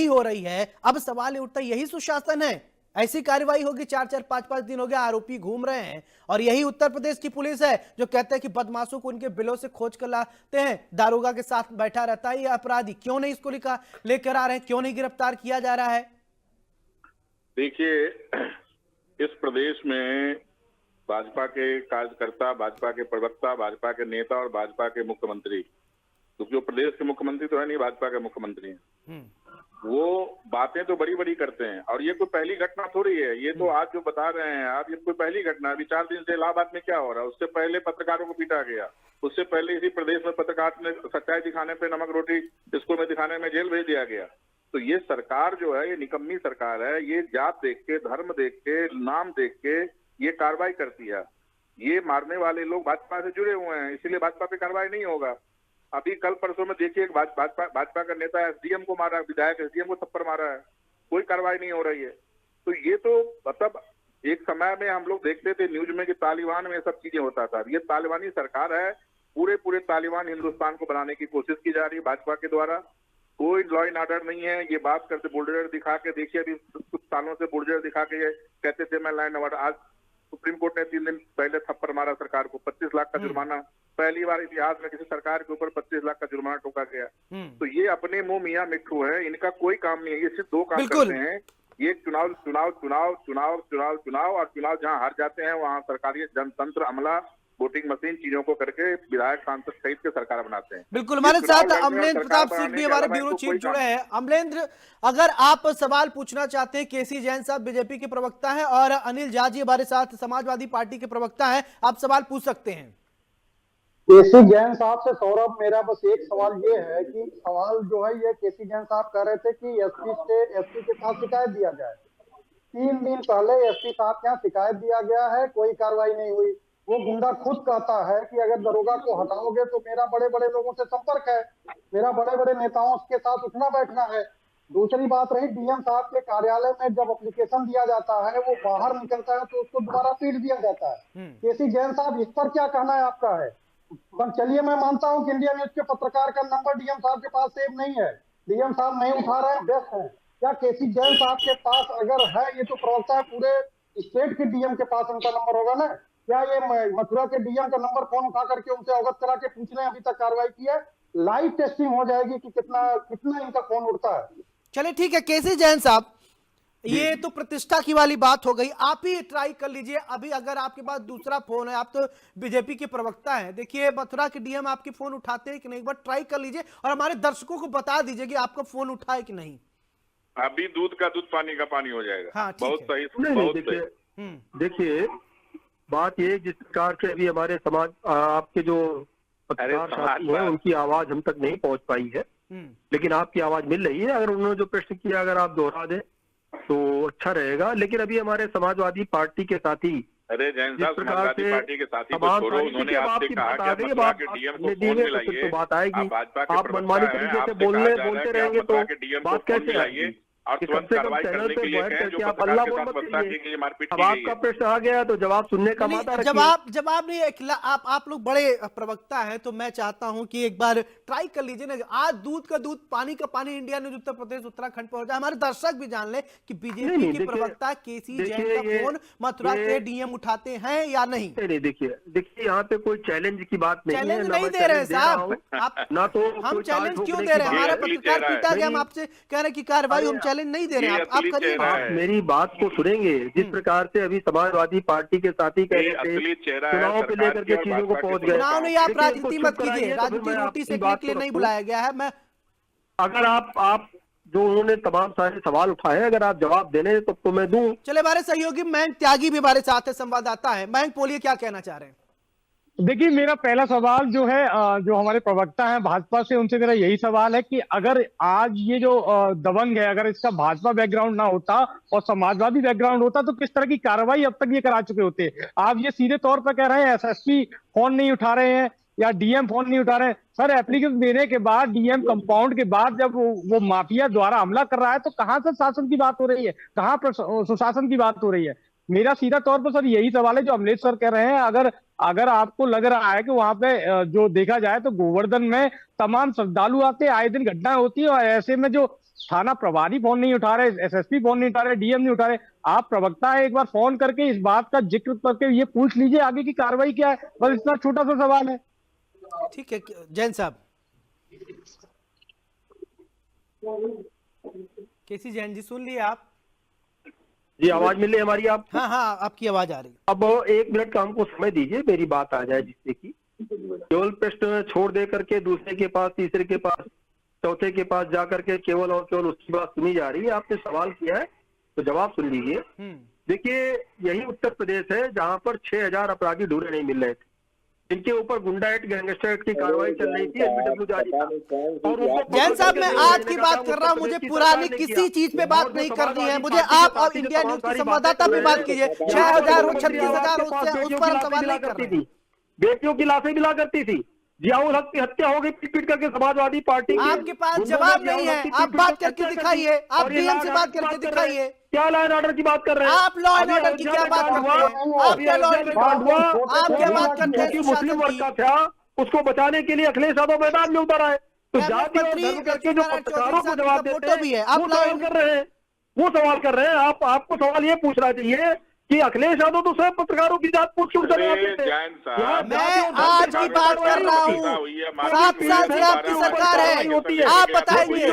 हो रही है। अब सवाल ये उठता है, यही सुशासन है? ऐसी कार्रवाई होगी? 4-4, 5-5 दिन हो गए, आरोपी घूम रहे हैं, और यही उत्तर प्रदेश की पुलिस है जो कहते हैं कि बदमाशों को उनके बिलों से खोज कर लाते हैं, दारोगा के साथ बैठा रहता है ये अपराधी। क्यों नहीं इसको लेकर आ रहे हैं, क्यों नहीं गिरफ्तार किया जा रहा है? देखिए, इस प्रदेश में भाजपा के कार्यकर्ता, भाजपा के प्रवक्ता, भाजपा के नेता और भाजपा के मुख्यमंत्री, तो जो प्रदेश के मुख्यमंत्री तो है नहीं, भाजपा के मुख्यमंत्री हैं, वो बातें तो बड़ी बड़ी करते हैं। और ये कोई पहली घटना थोड़ी है, ये तो आज जो बता रहे हैं आप, ये कोई पहली घटना। अभी 4 दिन से इलाहाबाद में क्या हो रहा है, उससे पहले पत्रकारों को पीटा गया, उससे पहले इसी प्रदेश में पत्रकार ने सच्चाई दिखाने पे नमक रोटी स्कूल में दिखाने में जेल भेज दिया गया। तो ये सरकार जो है, ये निकम्मी सरकार है। ये जात देख के, धर्म देख के, नाम देख के ये कार्रवाई करती है। ये मारने वाले लोग भाजपा से जुड़े हुए हैं, इसीलिए भाजपा पे कार्रवाई नहीं होगा। अभी कल परसों में देखिए, एक भाजपा का नेता एसडीएम को मारा, विधायक एसडीएम को थप्पड़ मारा है, कोई कार्रवाई नहीं हो रही है। तो ये तो मतलब एक समय में हम लोग देखते थे न्यूज में कि तालिबान में सब चीजें होता था। ये तालिबानी सरकार है, पूरे तालिबान हिंदुस्तान को बनाने की कोशिश की जा रही है भाजपा के द्वारा। कोई लॉ एंड ऑर्डर नहीं है। ये बात करते बुलडोजर दिखा के, देखिए अभी कुछ सालों से बुलडोजर दिखा के ये कहते थे मैं लॉ एंड ऑर्डर। आज सुप्रीम कोर्ट ने 3 दिन पहले थप्पड़ मारा सरकार को, 25 लाख का जुर्माना। पहली बार इतिहास में किसी सरकार के ऊपर 25 लाख का जुर्माना ठोका गया। तो ये अपने मुंह मियां मिट्ठू है, इनका कोई काम नहीं है। ये सिर्फ 2 काम करते हैं, ये चुनाव और चुनाव जहां हार जाते हैं वहां सरकारी जनतंत्र, अमला, वोटिंग मशीन चीजों को करके विधायक सांसद सहित के सरकार बनाते हैं। बिल्कुल, हमारे साथ अमलेंद्र प्रताप सिंह भी हमारे ब्यूरो चीफ जुड़े हैं। अमलेंद्र, अगर आप सवाल पूछना चाहते हैं, केसी जैन साहब बीजेपी के प्रवक्ता हैं और अनिल झा जी हमारे साथ समाजवादी पार्टी के प्रवक्ता हैं, आप सवाल पूछ सकते हैं। केसी जैन साहब से सौरभ, मेरा बस एक सवाल ये है कि सवाल जो है ये केसी जैन साहब कह रहे थे कि एसपी के साथ शिकायत दिया जाए। 3 दिन पहले एसपी साहब के यहाँ शिकायत दिया गया है, कोई कार्रवाई नहीं हुई। वो गुंडा खुद कहता है कि अगर दरोगा को हटाओगे तो मेरा बड़े बड़े लोगों से संपर्क है, मेरा बड़े बड़े नेताओं के साथ उठना बैठना है, दूसरी बात रही डीएम साहब के कार्यालय में जब एप्लीकेशन दिया जाता है वो बाहर निकलता है तो उसको दोबारा पीट दिया जाता है। केसी जैन साहब, इस पर क्या कहना है आपका है? पर चलिए, मैं मानता हूँ कि इंडिया न्यूज के पत्रकार का नंबर डीएम साहब के पास सेव नहीं है, डीएम साहब नहीं उठा रहे हैं, बेस्ट है। क्या केसी जैन साहब के पास अगर है, ये तो प्रवक्ता है, पूरे स्टेट के डीएम के पास उनका नंबर होगा ना? क्या ये मथुरा के डीएम का नंबर फोन उठा करके उनसे अवगत करा के पूछ लें अभी तक कार्रवाई की है? लाइव टेस्टिंग हो जाएगी कि कितना इनका फोन उठता है। चलिए ठीक है केसी जैन साहब, ये तो प्रतिष्ठा की वाली बात हो गई, आप ही ट्राई कर लीजिए। अभी अगर आपके पास दूसरा फोन है, आप तो बीजेपी के प्रवक्ता हैं, देखिए मथुरा के डीएम आपके फोन उठाते हैं कि नहीं, एक बार ट्राई कर लीजिए और हमारे दर्शकों को बता दीजिए कि आपका फोन उठा है कि नहीं। अभी दूध का दूध पानी का पानी हो जाएगा। हाँ, बहुत सही, बहुत सही। देखिए बात ये, जिस प्रकार से अभी हमारे समाज आपके जो पत्रकार साथी हैं उनकी आवाज हम तक नहीं पहुंच पाई है, लेकिन आपकी आवाज मिल रही है। अगर उन्होंने जो प्रश्न किया अगर आप दोहरा दें तो अच्छा रहेगा। लेकिन अभी हमारे समाजवादी पार्टी के साथी, अरे जैन साहब, समाजवादी पार्टी के साथी को छोड़ो, उन्होंने आपसे कहा कि मथुरा के डीएम को फोन मिलाइए, बात आएगी। भाजपा के आप मनमानी तरीके से बोलते रहेंगे तो बात कैसे आएगी? और तुरंत कार्रवाई करने के लिए कहें जो पत्रकार के साथ पत्रकार की मारपीट अब आपका प्रश्न आ गया तो जवाब सुनने का मादा रखिए। जवाब नहीं, आप लोग बड़े प्रवक्ता हैं तो मैं चाहता हूं कि एक बार ट्राई कर लीजिए ना। आज दूध का दूध पानी का पानी इंडिया न्यूज उत्तर प्रदेश उत्तराखंड पर हो जाए, हमारे दर्शक भी जान ले कि बीजेपी के प्रवक्ता केसी जैन का फोन मथुरा के डीएम उठाते हैं या नहीं। नहीं, देखिए यहाँ पे कोई चैलेंज की बात नहीं है। चैलेंज नहीं दे रहे साहब आप, ना तो हम चैलेंज क्यों दे रहे हैं? हमारा पत्रकार पीटा गया, हम आपसे कह रहे हैं कि कार्रवाई, हम चैलेंज नहीं दे रहे हैं। आप करिए, आप मेरी बात को सुनेंगे। जिस प्रकार से अभी समाजवादी पार्टी के साथी कह रहे थे चुनाव को लेकर के चीजों को पहुंच गए। चुनाव नहीं, आप राजनीति मत कीजिए, राजनीति रोटी सेकने के लिए नहीं बुलाया गया है। मैं अगर आप जो उन्होंने तमाम सारे सवाल उठाए अगर आप जवाब देने तो मैं दूं। चले, हमारे सहयोगी मयंक त्यागी भी हमारे साथ है, संवाददाता है। मयंक बोलिए, क्या कहना चाह रहे हैं? देखिए, मेरा पहला सवाल जो है, जो हमारे प्रवक्ता हैं भाजपा से, उनसे मेरा यही सवाल है कि अगर आज ये जो दबंग है, अगर इसका भाजपा बैकग्राउंड ना होता और समाजवादी बैकग्राउंड होता तो किस तरह की कार्रवाई अब तक ये करा चुके होते? आप ये सीधे तौर पर कह रहे हैं एसएसपी फोन नहीं उठा रहे हैं या डीएम फोन नहीं उठा रहे हैं। सर, एप्लीकेशन देने के बाद, डीएम कंपाउंड के बाद जब वो माफिया द्वारा हमला कर रहा है तो कहाँ से शासन की बात हो रही है, कहाँ सुशासन की बात हो रही है? मेरा सीधा तौर पर सर यही सवाल है जो अमलेश सर कह रहे हैं। अगर आपको लग रहा है कि वहां पे जो देखा जाए तो गोवर्धन में तमाम श्रद्धालु आते, आए दिन घटनाएं होती है, और ऐसे में जो थाना प्रभारी फोन नहीं उठा रहे, एसएसपी फोन नहीं उठा रहे, डीएम नहीं उठा रहे, आप प्रवक्ता है, एक बार फोन करके इस बात का जिक्र करके ये पूछ लीजिए आगे की कार्रवाई क्या है। बस इतना छोटा सा सवाल है। ठीक है जैन साहब। केसी जैन जी, सुन लिए आप? जी, आवाज मिल रही हमारी? आप? हाँ, आपकी आवाज आ रही। अब 1 मिनट का हमको समय दीजिए, मेरी बात आ जाए, जिससे कि केवल प्रश्न छोड़ दे करके दूसरे के पास, तीसरे के पास, चौथे के पास जा करके केवल और केवल उसकी बात सुनी जा रही है। आपने सवाल किया है तो जवाब सुन लीजिए। देखिए, यही उत्तर प्रदेश है जहाँ पर 6000 अपराधी ढूंढे नहीं मिल रहे थे, जिनके ऊपर गुंडा एक्ट, गैंगस्टर एक्ट की कार्रवाई चल रही थी, एलबीडब्ल्यू जारी था। और जैन साहब, मैं आज की बात कर रहा हूं, मुझे पुरानी किसी चीज पे बात नहीं करनी है। मुझे आप इंडिया न्यूज के संवाददाता पे बात कीजिए। 6000 हो, 36,000 उस पर सवाल नहीं कर रहे। बेटियों की लाशें मिला करती थी, जियाउल हक की हत्या हो गई पीट करके समाजवादी पार्टी। आपके पास जवाब नहीं है, आप बात करके दिखाइए, आप डीएम से बात करके दिखाइए। क्या लॉ एंड ऑर्डर की बात कर रहे हैं आप? लॉ एंड ऑर्डर की क्या बात करते हैं आप? क्या लॉ एंड ऑर्डर, आप क्या बात करते हैं? मुस्लिम वर्ग का था, उसको बचाने के लिए अखिलेश यादव मैदान में उतर आए। तो जाति और धर्म करके जो पत्रकारों को जवाब देते हैं वो सवाल कर रहे हैं, वो सवाल कर रहे हैं। आपको सवाल ये पूछना चाहिए कि अखिलेश यादव तो स्वयं पत्रकारों की जात पूछ क्यों कर रहे थे? मैं आज की बात कर रहा हूँ, 7 साल से आपकी सरकार है, आप बताएंगे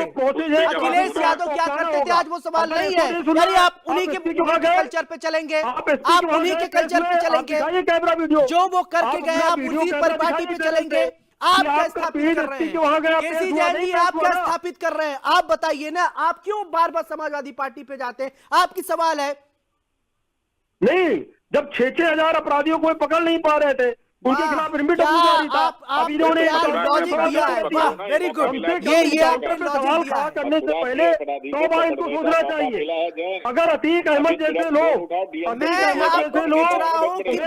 अखिलेश यादव क्या करते थे? आज वो सवाल नहीं है, यानी आप उन्हीं के कल्चर पे चलेंगे, आप उन्हीं के कल्चर पे चलेंगे, जो वो करके गए आप उसी परिपाटी पे चलेंगे। आप क्या स्थापित कर रहे हैं? केसी जैन जी, आप क्या स्थापित कर रहे हैं? आप बताइए ना, आप क्यों बार बार समाजवादी पार्टी पे जाते हैं? आपकी सवाल है नहीं, जब 6,000 अपराधियों को पकड़ नहीं पा रहे थे, उनके खिलाफ एलबीडब्ल्यू जारी था। अब इन्होंने लॉजिक दिया है, वाह, वेरी गुड। ये सवाल खड़ा करने से पहले 100 बार इनको सोचना चाहिए। अगर अतीक अहमद जैसे लोग,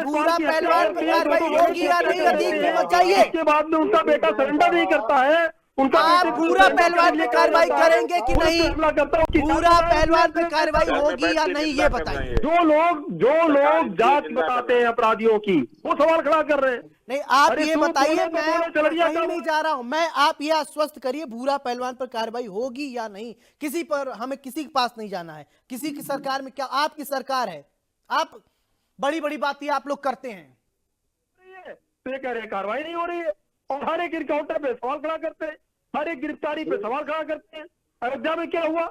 पूरा पहलवान पर कार्रवाई होगी या नहीं, अतीक अहमद चाहिए, उसके बाद में उनका बेटा सरेंडर नहीं करता है, उनका आप पूरा पहलवान पे कार्रवाई करेंगे कि नहीं? पूरा पहलवान पे कार्रवाई होगी या नहीं, ये बताइए। जो लोग जात बताते हैं अपराधियों की, वो सवाल खड़ा कर रहे हैं। नहीं, आप ये बताइए, मैं कहीं नहीं जा रहा हूं, मैं आप ये आश्वस्त करिए भूरा पहलवान पर कार्रवाई होगी या नहीं। किसी पर, हमें किसी के पास नहीं जाना है, किसी की सरकार में क्या, आपकी सरकार है, आप बड़ी बड़ी बातें आप लोग करते हैं, तो ये कह रहे हैं कार्रवाई नहीं हो रही है, और हर एक इनकाउंटर पे सवाल खड़ा करते हैं, हर एक गिरफ्तारी पे सवाल खड़ा करते हैं। अयोध्या में क्या हुआ?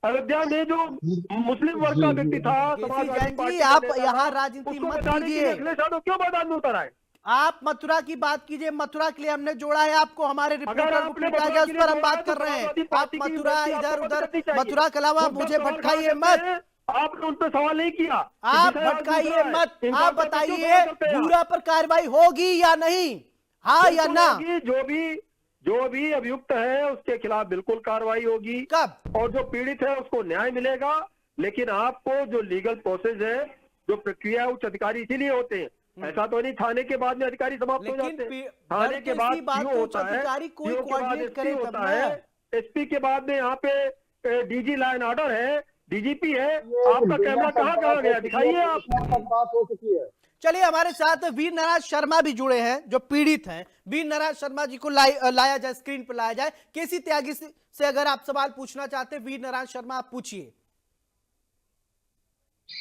अयोध्या में जो मुस्लिम वर्ग का व्यक्ति था, समाजवादी पार्टी आप यहाँ राजनीति मत कीजिए, अखिलेश यादव क्यों मैदान में उतर आए? आप मथुरा की बात कीजिए, मथुरा के लिए हमने जोड़ा है आपको, हमारे रिपोर्टर को पीटा गया, उस पर हम बात कर रहे हैं। आप मथुरा इधर उधर, मथुरा के अलावा मुझे भटकाइए मत, आपने उन पर सवाल नहीं किया, आप भटकाइए मत, आप बताइए पूरा पर कार्रवाई होगी या नहीं, हाँ या ना? जो भी अभियुक्त है उसके खिलाफ बिल्कुल कार्रवाई होगी। कब? और जो पीड़ित है उसको न्याय मिलेगा। लेकिन आपको जो लीगल प्रोसेस है, जो प्रक्रिया उच्च अधिकारी इसीलिए होते हैं, ऐसा तो नहीं थाने के बाद में अधिकारी समाप्त हो जाते हैं। थाने के बाद सीओ होता है, कोई कोऑर्डिनेट करे तब होता है, एसपी के बाद में यहाँ पे डीजी लॉ एंड ऑर्डर है, डीजीपी है। आपका कैमरा कहाँ गया, दिखाइए आप। बात हो चुकी है। चलिए, हमारे साथ वीर नारायण शर्मा भी जुड़े हैं जो पीड़ित हैं। वीर नारायण शर्मा जी को लाया जाए, स्क्रीन पर लाया जाए। केसी त्यागी से अगर आप सवाल पूछना चाहते हैं, वीर नारायण शर्मा आप पूछिए।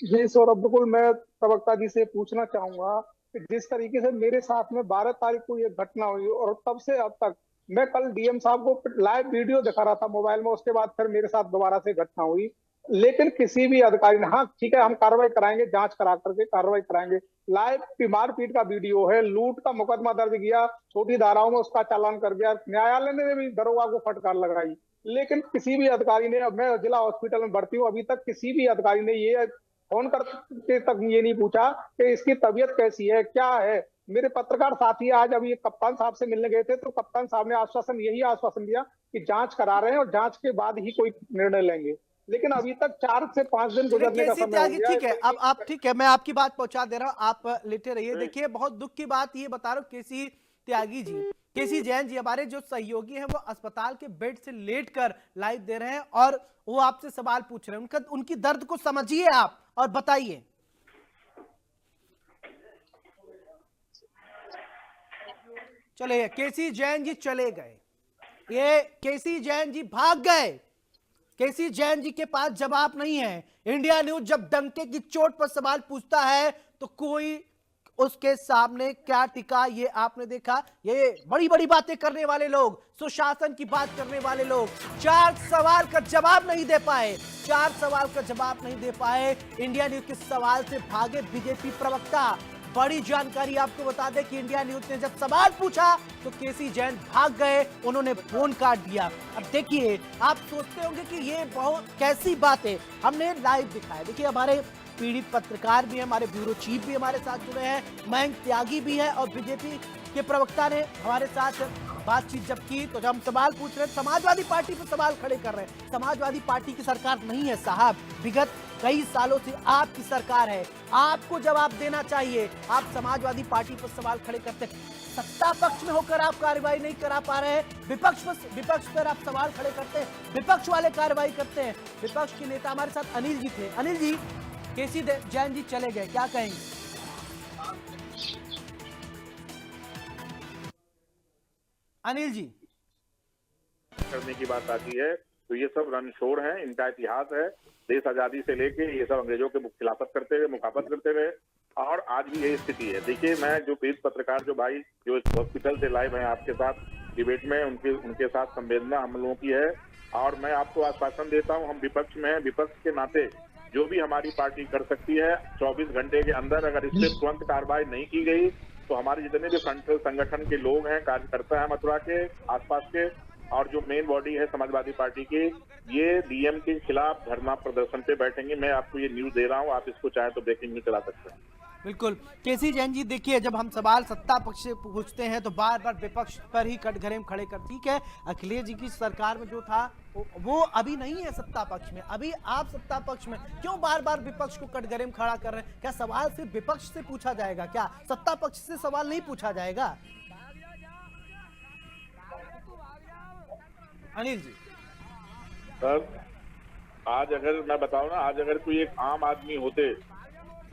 जी सौरभ, बिल्कुल मैं प्रवक्ता जी से पूछना चाहूंगा कि जिस तरीके से मेरे साथ में 12 तारीख को ये घटना हुई और तब से अब तक मैं कल डीएम साहब को लाइव वीडियो दिखा रहा था मोबाइल में, उसके बाद फिर मेरे साथ दोबारा से घटना हुई, लेकिन किसी भी अधिकारी ने, हाँ ठीक है हम कार्रवाई कराएंगे, जांच करा करके कार्रवाई कराएंगे, लाइव मारपीट का वीडियो है, लूट का मुकदमा दर्ज किया, छोटी धाराओं में उसका चालान कर दिया, न्यायालय ने भी दरोगा को फटकार लगाई, लेकिन किसी भी अधिकारी ने, अब मैं जिला हॉस्पिटल में भर्ती हूँ, अभी तक किसी भी अधिकारी ने ये फोन करके तक ये नहीं पूछा कि इसकी तबीयत कैसी है, क्या है। मेरे पत्रकार साथी आज अभी कप्तान साहब से मिलने गए थे, तो कप्तान साहब ने यही आश्वासन दिया कि जांच करा रहे हैं और जांच के बाद ही कोई निर्णय लेंगे, लेकिन अभी तक 4 से 5 दिन गुजरने का समय हो गया। ठीक है, अब आप ठीक है, मैं आपकी बात पहुंचा दे रहा हूं, आप लेटे रहिए। देखिए, बहुत दुख की बात ये बता रहा हूं, केसी त्यागी जी, केसी जैन जी हमारे जो सहयोगी हैं, वो अस्पताल के बेड से लेटकर लाइव दे रहे हैं और वो आपसे सवाल पूछ रहे हैं। उनकी दर्द को समझिए आप और बताइए। चले, केसी जैन जी चले गए, ये केसी जैन जी भाग गए। केसी जैन जी के पास जवाब नहीं है। इंडिया न्यूज जब डंके की चोट पर सवाल पूछता है तो कोई उसके सामने क्या टिका, ये आपने देखा। ये बड़ी बड़ी बातें करने वाले लोग, सुशासन की बात करने वाले लोग 4 सवाल का जवाब नहीं दे पाए, 4 सवाल का जवाब नहीं दे पाए। इंडिया न्यूज के सवाल से भागे बीजेपी प्रवक्ता। बड़ी जानकारी आपको बता दें कि इंडिया न्यूज ने जब सवाल पूछा तो केसी जैन भाग गए, उन्होंने फोन काट दिया। अब देखिए, आप सोचते होंगे कि ये बहुत कैसी बात है, हमने लाइव दिखाया। देखिए, हमारे पीड़ित पत्रकार भी हैं, हमारे ब्यूरो चीफ भी हमारे साथ जुड़े हैं, मयंक त्यागी भी है और बीजेपी के प्रवक्ता ने हमारे साथ बातचीत जब की तो जब हम सवाल पूछ रहे हैं, समाजवादी पार्टी पर सवाल खड़े कर रहे हैं। समाजवादी पार्टी की सरकार नहीं है साहब, विगत कई सालों से आपकी सरकार है, आपको जवाब देना चाहिए। आप समाजवादी पार्टी पर सवाल खड़े करते हैं, सत्ता पक्ष में होकर आप कार्रवाई नहीं करा पा रहे हैं, विपक्ष पर आप सवाल खड़े करते हैं, विपक्ष वाले कार्रवाई करते हैं। विपक्ष के नेता हमारे साथ अनिल जी थे। अनिल जी, केसी जैन जी चले गए, क्या कहेंगे? अनिल जी, करने की बात आती है तो ये सब रणछोड़ हैं, इनका इतिहास है, देश आजादी से लेके ये सब अंग्रेजों के खिलाफत करते हुए, मुखाफत करते हुए, और आज भी यही स्थिति है। देखिए, मैं जो पीड़ित पत्रकार जो भाई जो हॉस्पिटल से लाइव हैं आपके साथ डिबेट में, उनके साथ संवेदना हम लोगों की है, और मैं आपको आश्वासन देता हूं, हम विपक्ष में हैं, विपक्ष के नाते जो भी हमारी पार्टी कर सकती है 24 घंटे के अंदर अगर इस पर तुरंत कार्रवाई नहीं की गई तो हमारे जितने भी फ्रंटल संगठन के लोग हैं, कार्यकर्ता हैं मथुरा के आसपास के, और जो मेन बॉडी है समाजवादी पार्टी की, ये डीएम के खिलाफ धरना प्रदर्शन पे बैठेंगे। मैं आपको ये न्यूज दे रहा हूँ, आप इसको चाहे तो ब्रेकिंग में चला सकते हैं। बिल्कुल। केसी जैन जी, देखिए, जब हम सवाल सत्ता पक्ष से पूछते हैं तो बार बार विपक्ष पर ही कटघरे में खड़े कर। ठीक है, अखिलेश जी की सरकार में जो था वो अभी नहीं है सत्ता पक्ष में, अभी आप सत्ता पक्ष में, क्यों बार बार विपक्ष को कटघरे में खड़ा कर रहे हैं? क्या सवाल सिर्फ विपक्ष से पूछा जाएगा? क्या सत्ता पक्ष से सवाल नहीं पूछा जाएगा? अनिल जी। सर, आज अगर मैं बताऊं ना, आज अगर कोई एक आम आदमी होते,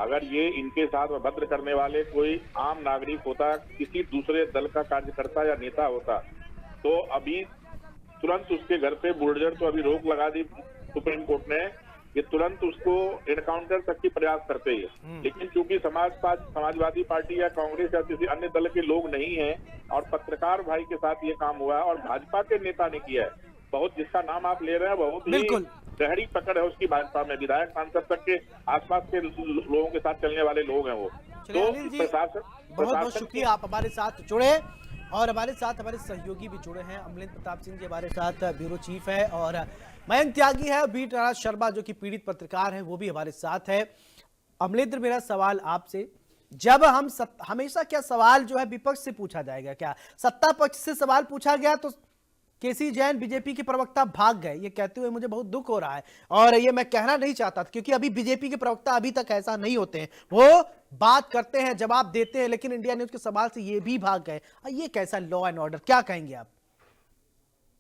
अगर ये इनके साथ अभद्र करने वाले कोई आम नागरिक होता, किसी दूसरे दल का कार्यकर्ता या नेता होता, तो अभी तुरंत उसके घर पे बुलडोजर तो अभी रोक लगा दी सुप्रीम कोर्ट ने, ये तुरंत उसको एनकाउंटर तक की प्रयास करते हैं। लेकिन चूंकि समाजवादी पार्टी या कांग्रेस या किसी अन्य दल के लोग नहीं हैं और पत्रकार भाई के साथ ये काम हुआ है और भाजपा के नेता ने किया है, बहुत जिसका नाम आप ले रहे हैं बहुत ही गहरी पकड़ है उसकी भाजपा में, विधायक सांसद तक के आसपास के लोगों के साथ चलने वाले लोग हैं वो। तो बहुत बहुत शुक्रिया, आप हमारे साथ जुड़े और हमारे साथ हमारे सहयोगी भी जुड़े हैं। अमलेंद्र प्रताप सिंह जी हमारे साथ ब्यूरो चीफ है और मयंक त्यागी है, बी राज शर्मा जो कि पीड़ित पत्रकार हैं वो भी हमारे साथ है। अमलेंद्र, मेरा सवाल आपसे, जब हम हमेशा क्या सवाल जो है विपक्ष से पूछा जाएगा, क्या सत्ता पक्ष से सवाल पूछा गया तो केसी जैन बीजेपी के प्रवक्ता भाग गए, ये कहते हुए मुझे बहुत दुख हो रहा है और ये मैं कहना नहीं चाहता था क्योंकि अभी बीजेपी के प्रवक्ता अभी तक ऐसा नहीं होते हैं, वो बात करते हैं, जवाब देते हैं, लेकिन इंडिया न्यूज के सवाल से ये भी भाग गए। ये कैसा लॉ एंड ऑर्डर, क्या कहेंगे आप?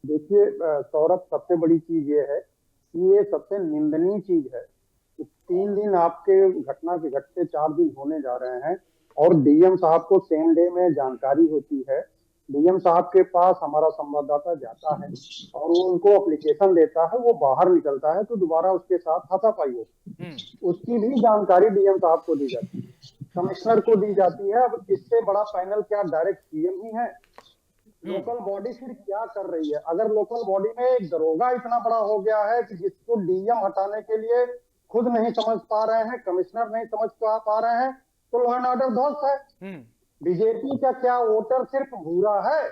देखिए सौरभ, सबसे बड़ी चीज ये है कि ये सबसे निंदनीय चीज है। 3 दिन आपके घटना के घटते 4 दिन होने जा रहे हैं और डीएम साहब को सेम डे में जानकारी होती है। डीएम साहब के पास हमारा संवाददाता जाता है और वो उनको एप्लीकेशन देता है, वो बाहर निकलता है तो दोबारा उसके साथ हाथापाई होती है, उसकी भी जानकारी डीएम साहब को दी जाती है, कमिश्नर को दी जाती है। अब इससे बड़ा पैनल क्या डायरेक्ट सीएम ही है? लोकल बॉडी फिर क्या कर रही है? अगर लोकल बॉडी में एक दरोगा इतना बड़ा हो गया है कि जिसको डीएम हटाने के लिए खुद नहीं समझ पा रहे हैं, कमिश्नर नहीं समझ पा रहे हैं, तो लॉ एंड ऑर्डर ध्वस्त है। बीजेपी का क्या वोटर सिर्फ भूरा है?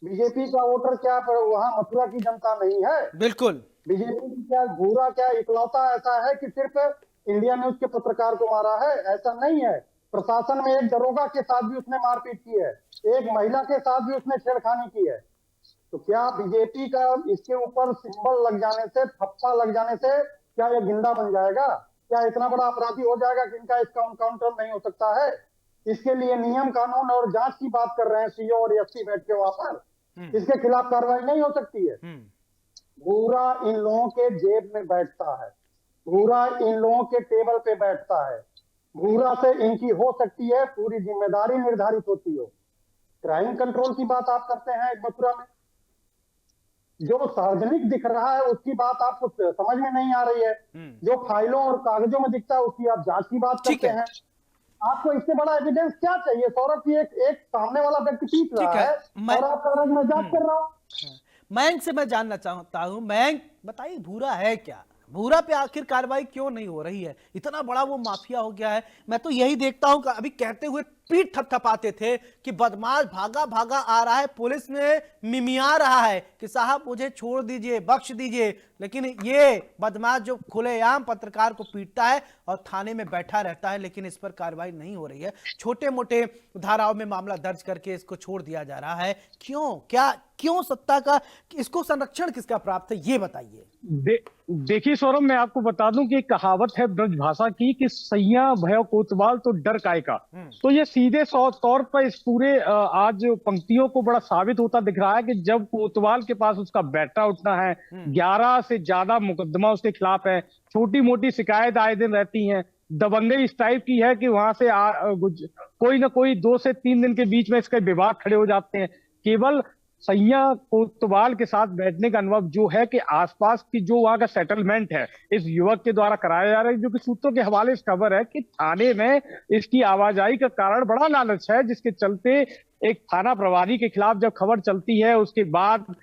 बीजेपी का वोटर क्या वहां मथुरा की जनता नहीं है? बिल्कुल। बीजेपी की क्या भूरा क्या इकलौता ऐसा है कि सिर्फ इंडिया न्यूज के पत्रकार को मारा है? ऐसा नहीं है। प्रशासन में एक दरोगा के साथ भी उसने मारपीट की है, एक महिला के साथ भी उसने छेड़खानी की है। तो क्या बीजेपी का इसके ऊपर सिंबल लग जाने से, थप्पा लग जाने से क्या ये जिंदा बन जाएगा? क्या इतना बड़ा अपराधी हो जाएगा कि इनका इसका एनकाउंटर नहीं हो सकता है? इसके लिए नियम कानून और जांच की बात कर रहे हैं सीओ और एसपी बैठ के वहां पर, इसके खिलाफ कार्रवाई नहीं हो सकती है। भूरा इन लोगों के जेब में बैठता है, भूरा इन लोगों के टेबल पे बैठता है, भूरा से इनकी हो सकती है पूरी जिम्मेदारी निर्धारित होती हो। क्राइम कंट्रोल की बात आप करते हैं मथुरा में, जो सार्वजनिक दिख रहा है उसकी बात आपको समझ में नहीं आ रही है, जो फाइलों और कागजों में दिखता है उसकी आप जांच की बात करते हैं। आपको इससे बड़ा एविडेंस क्या चाहिए सौरभ की? एक सामने वाला व्यक्ति पीट रहा है और आप कह रहे हैं मैं जांच कर रहा हूं। मयंक से मैं जानना चाहता हूं, मयंक बताइए भूरा है क्या? भूरा पे आखिर कार्रवाई क्यों नहीं हो रही है? इतना बड़ा वो माफिया हो गया है। मैं तो यही देखता हूं कि अभी कहते हुए पीठ थपथपाते थे कि बदमाश भागा भागा आ रहा है, पुलिस ने मिमिया रहा है कि साहब मुझे छोड़ दीजिए, बख्श दीजिए, लेकिन ये बदमाश जो खुलेआम पत्रकार को पीटता है और थाने में बैठा रहता है, लेकिन इस पर कार्रवाई नहीं हो रही है। छोटे मोटे धाराओं में मामला दर्ज करके इसको छोड़ दिया जा रहा है। क्यों? क्यों सत्ता का इसको संरक्षण किसका प्राप्त है, ये बताइए। देखिए सौरभ, मैं आपको बता दूं कि एक कहावत है ब्रजभाषा की कि सैया भय कोतवाल तो डर काय का। तो ये सीधे तौर पर इस पूरे आज पंक्तियों को बड़ा साबित होता दिख रहा है कि जब कोतवाल के पास उसका बेटा उठना है, 11 से ज्यादा मुकदमा उसके खिलाफ है, छोटी मोटी शिकायत आए दिन रहती हैं, दबंगई इस टाइप की है कि वहां से कोई ना कोई 2 से 3 दिन के बीच में इसके विवाद खड़े हो जाते हैं। केवल सैया कोतवाल के साथ बैठने का अनुभव जो है कि आसपास की जो वहां का सेटलमेंट है इस युवक के द्वारा कराया जा रहा है, जो कि सूत्रों के हवाले से खबर है कि थाने में इसकी आवाजाही का कारण बड़ा लालच है, जिसके चलते एक थाना प्रभारी के खिलाफ जब खबर चलती है उसके बाद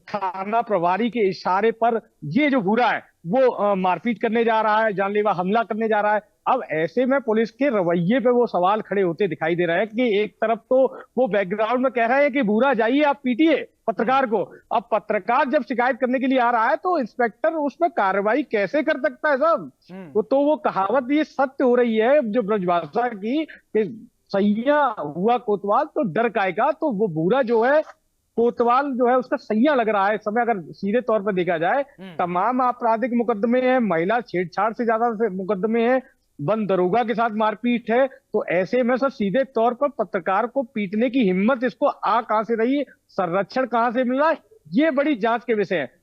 थाना प्रभारी के इशारे पर ये जो भूरा है वो मारपीट करने जा रहा है, जानलेवा हमला करने जा रहा है। अब ऐसे में पुलिस के रवैये पे वो सवाल खड़े होते दिखाई दे रहा है कि एक तरफ तो वो बैकग्राउंड में कह रहे हैं कि भूरा जाइए आप पीटिए पत्रकार को, अब पत्रकार जब शिकायत करने के लिए आ रहा है तो इंस्पेक्टर उसमें कार्रवाई कैसे कर सकता है साहब? तो वो कहावत ये सत्य हो रही है जो ब्रजभाषा की कि सैया हुआ कोतवाल तो डर काय का। तो वो भूरा जो है कोतवाल जो है उसका सैया लग रहा है इस समय, अगर सीधे तौर पर देखा जाए। तमाम आपराधिक मुकदमे हैं, महिला छेड़छाड़ से ज्यादा मुकदमे हैं, बंद दरोगा के साथ मारपीट है। तो ऐसे में सर सीधे तौर पर पत्रकार को पीटने की हिम्मत इसको कहां से रही है? संरक्षण कहां से मिल रहा है? ये बड़ी जांच के विषय है।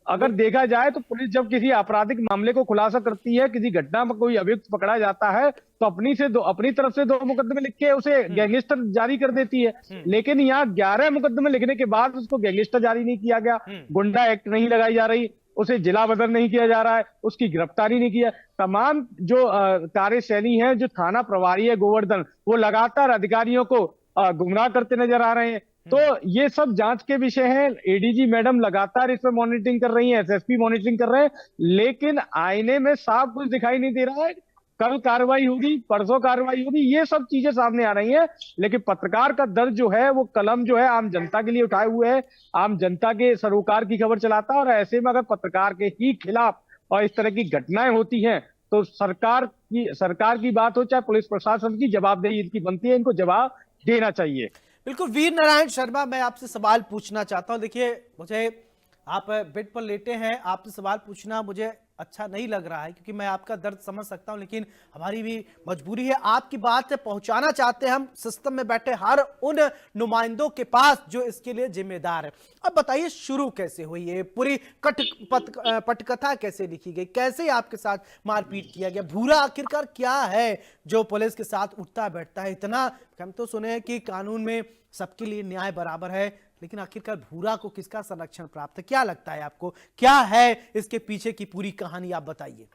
अगर देखा जाए तो पुलिस जब किसी आपराधिक मामले को खुलासा करती है, किसी घटना में कोई अभियुक्त पकड़ा जाता है, तो अपनी तरफ से 2 मुकदमे लिख के उसे गैंगस्टर जारी कर देती है। लेकिन यहाँ 11 मुकदमे लिखने के बाद उसको गैंगस्टर जारी नहीं किया गया, गुंडा एक्ट नहीं लगाई जा रही, उसे जिला बदल नहीं किया जा रहा है, उसकी गिरफ्तारी नहीं किया। तमाम जो कार्यशैली है, जो थाना प्रभारी है गोवर्धन, वो लगातार अधिकारियों को गुमराह करते नजर आ रहे हैं। तो ये सब जांच के विषय हैं। एडीजी मैडम लगातार इस पर मॉनिटरिंग कर रही हैं, एसएसपी मॉनिटरिंग कर रहे हैं, लेकिन आईने में साफ कुछ दिखाई नहीं दे रहा है। कल कार्रवाई होगी, परसों कार्रवाई होगी, ये सब चीजें सामने आ रही हैं। लेकिन पत्रकार का दर्द जो है, वो कलम जो है आम जनता के लिए उठाए हुए है, आम जनता के सरोकार की खबर चलाता है। और ऐसे में अगर पत्रकार के ही खिलाफ और इस तरह की घटनाएं होती हैं, तो सरकार की बात हो चाहे पुलिस प्रशासन की, जवाबदेही इनकी बनती है, इनको जवाब देना चाहिए। बिल्कुल। वीर नारायण शर्मा, मैं आपसे सवाल पूछना चाहता हूं। देखिए, मुझे आप बेड पर लेटे हैं, आपसे सवाल पूछना मुझे अच्छा नहीं लग रहा है, क्योंकि मैं आपका दर्द समझ सकता हूं, लेकिन हमारी भी मजबूरी है। आपकी बात से पहुंचाना चाहते हैं हम सिस्टम में बैठे हर उन नुमाइंदों के पास जो इसके लिए जिम्मेदार है। अब बताइए, शुरू कैसे हुई है पूरी पटकथा, कैसे लिखी गई, कैसे आपके साथ मारपीट किया गया? भूरा आखिरकार क्या है जो पुलिस के साथ उठता बैठता है? इतना हम तो सुने हैं कि कानून में सबके लिए न्याय बराबर है, लेकिन आखिरकार भूरा को किसका संरक्षण प्राप्त है? क्या लगता है आपको, क्या है इसके पीछे की पूरी कहानी, आप बताइए।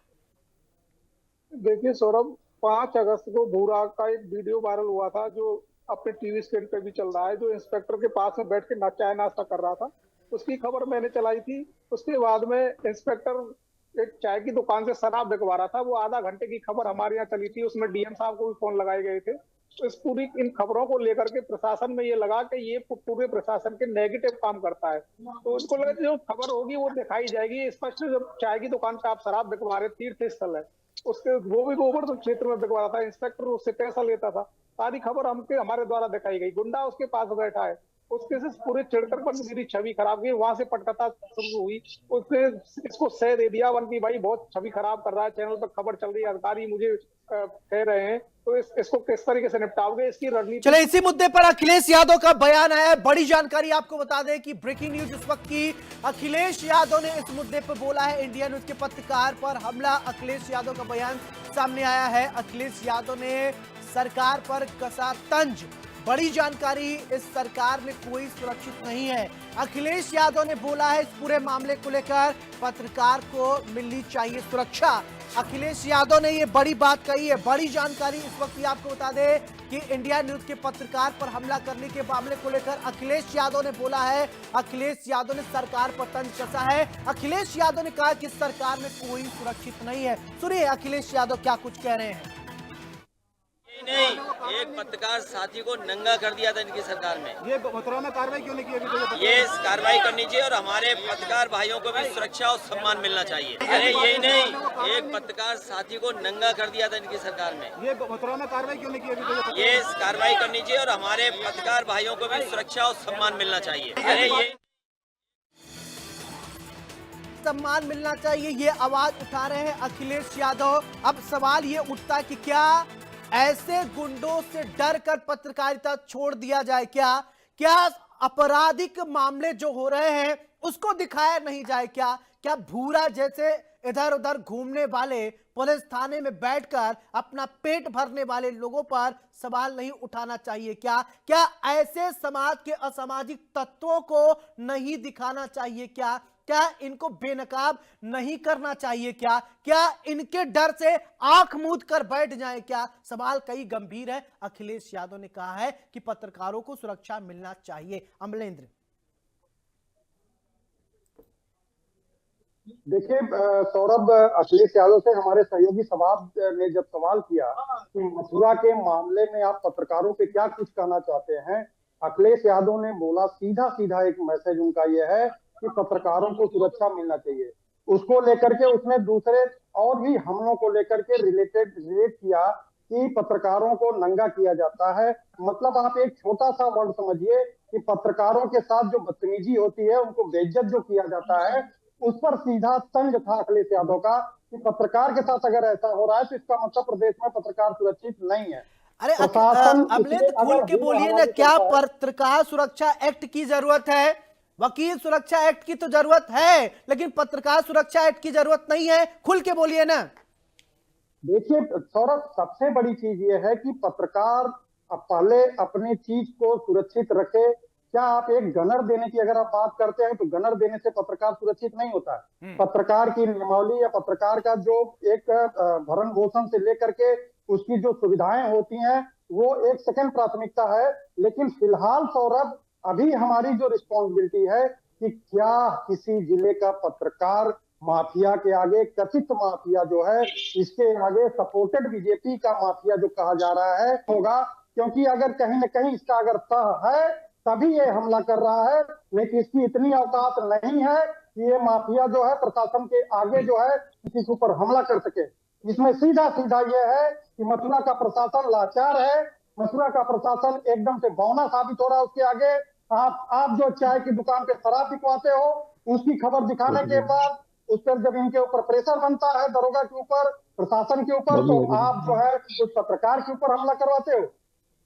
देखिए सौरभ, 5 अगस्त को भूरा का एक वीडियो वायरल हुआ था, जो अपने टीवी स्क्रीन पे भी चल रहा है, जो इंस्पेक्टर के पास में बैठ के चाय नाश्ता कर रहा था। उसकी खबर मैंने चलाई थी। उसके बाद में इंस्पेक्टर एक चाय की दुकान से शराब बिकवा रहा था। वो आधा घंटे की खबर हमारे यहाँ चली थी, उसमें डीएम साहब को भी फोन लगाए गए थे। इस पूरी इन खबरों को लेकर के प्रशासन में ये लगा कि ये पूरे प्रशासन के नेगेटिव काम करता है, तो उसको लगा जो खबर होगी वो दिखाई जाएगी स्पष्ट। जब चाय की दुकान पे आप शराब बिकवा रहे, तीर्थ स्थल है, उसके वो भी गोवर्धन क्षेत्र में बिकवा रहा था, इंस्पेक्टर उससे पैसा लेता था, सारी खबर हमारे द्वारा दिखाई गई। गुंडा उसके पास बैठा है, उसके से पूरे चिड़कर पर मेरी छवि खराब गई। वहां से पटकथा शुरू हुई, उसने इसको सह दे दिया वन की भाई बहुत छवि खराब कर रहा है, चैनल पर खबर चल रही है, अधिकारी मुझे कह रहे हैं, तो इसको किस तरीके से निपटाओगे, इसकी रणनीति। चले, इसी मुद्दे पर अखिलेश यादव का बयान आया है। बड़ी जानकारी आपको बता दें कि ब्रेकिंग न्यूज इस वक्त की, अखिलेश यादव ने इस मुद्दे पर बोला है। इंडिया न्यूज के पत्रकार पर हमला, अखिलेश यादव का बयान सामने आया है। अखिलेश यादव ने सरकार पर कसा तंज। बड़ी जानकारी, इस सरकार में कोई सुरक्षित नहीं है। अखिलेश यादव ने बोला है इस पूरे मामले को लेकर पत्रकार को मिलनी चाहिए सुरक्षा। अखिलेश यादव ने ये बड़ी बात कही है। बड़ी जानकारी इस वक्त आपको बता दें कि इंडिया न्यूज के पत्रकार पर हमला करने के मामले को लेकर अखिलेश यादव ने बोला है। अखिलेश यादव ने सरकार पर तंज कसा है। अखिलेश यादव ने कहा कि सरकार में कोई सुरक्षित नहीं है। सुनिए अखिलेश यादव क्या कुछ कह रहे हैं। नहीं, एक पत्रकार साथी को नंगा कर दिया था इनकी सरकार में। ये मथुरा में कार्रवाई क्यों नहीं की अभी? ये कार्रवाई करनी चाहिए और हमारे पत्रकार भाइयों को भी सुरक्षा और सम्मान मिलना चाहिए। अरे यही नहीं, एक पत्रकार साथी को नंगा कर दिया था इनकी सरकार में। ये मथुरा में कार्रवाई क्यों नहीं की अभी? ये कार्रवाई करनी चाहिए और हमारे पत्रकार भाइयों को भी सुरक्षा और सम्मान मिलना चाहिए। अरे ये सम्मान मिलना चाहिए, ये आवाज उठा रहे हैं अखिलेश यादव। अब सवाल ये उठता है कि क्या ऐसे गुंडों से डर कर पत्रकारिता छोड़ दिया जाए? क्या आपराधिक मामले जो हो रहे हैं उसको दिखाया नहीं जाए? क्या भूरा जैसे इधर उधर घूमने वाले, पुलिस थाने में बैठकर अपना पेट भरने वाले लोगों पर सवाल नहीं उठाना चाहिए? क्या ऐसे समाज के असामाजिक तत्वों को नहीं दिखाना चाहिए? क्या इनको बेनकाब नहीं करना चाहिए? क्या इनके डर से आंख मूंद कर बैठ जाएं? क्या सवाल कई गंभीर है। अखिलेश यादव ने कहा है कि पत्रकारों को सुरक्षा मिलना चाहिए। अमलेंद्र, देखिए सौरभ, अखिलेश यादव से हमारे सहयोगी सवाब ने जब सवाल किया कि मथुरा के मामले में आप पत्रकारों पे क्या कुछ कहना चाहते हैं, अखिलेश यादव ने बोला सीधा सीधा एक मैसेज उनका यह है कि पत्रकारों को सुरक्षा मिलना चाहिए। उसको लेकर के उसने दूसरे और भी हमलों को लेकर के रिलेट किया कि पत्रकारों को नंगा किया जाता है। मतलब आप एक छोटा सा वर्ड समझिए कि पत्रकारों के साथ जो बदतमीजी होती है, उनको बेइज्जत जो किया जाता है, उस पर सीधा तंज था अखिलेश यादव का कि पत्रकार के साथ अगर ऐसा हो रहा है तो इसका मतलब प्रदेश में पत्रकार सुरक्षित नहीं है। अरे अमलेंद्र, खुल के बोलिए ना, क्या पत्रकार सुरक्षा एक्ट की जरूरत है? वकील सुरक्षा एक्ट की तो जरूरत है, लेकिन पत्रकार सुरक्षा एक्ट की जरूरत नहीं है। खुल के बोलिए ना। देखिए सौरभ, सबसे बड़ी चीज ये है कि पत्रकार पहले अपनी चीज को सुरक्षित रखे। क्या आप एक गनर देने की अगर आप बात करते हैं तो गनर देने से पत्रकार सुरक्षित नहीं होता है। पत्रकार की नियमावली या पत्रकार का जो एक भरण पोषण से लेकर के उसकी जो सुविधाएं होती हैं वो एक सेकंड प्राथमिकता है। लेकिन फिलहाल सौरभ, अभी हमारी जो रिस्पॉन्सिबिलिटी है कि क्या किसी जिले का पत्रकार माफिया के आगे, कथित माफिया जो है इसके आगे सपोर्टेड बीजेपी का माफिया जो कहा जा रहा है होगा। क्योंकि अगर कहीं न कहीं इसका अगर तह है तभी ये हमला कर रहा है, लेकिन इसकी इतनी औकात नहीं है कि ये माफिया जो है प्रशासन के आगे जो है किसी के ऊपर हमला कर सके। इसमें सीधा सीधा ये है कि मथुरा का प्रशासन लाचार है, मथुरा का प्रशासन एकदम से बौना साबित हो रहा है उसके आगे। आप जो चाय की दुकान पे शराब बिकवाते हो उसकी खबर दिखाने के बाद उस पर जब इनके ऊपर प्रेशर बनता है, दरोगा के ऊपर, प्रशासन के ऊपर, तो आप जो है उस पत्रकार के ऊपर हमला करवाते हो।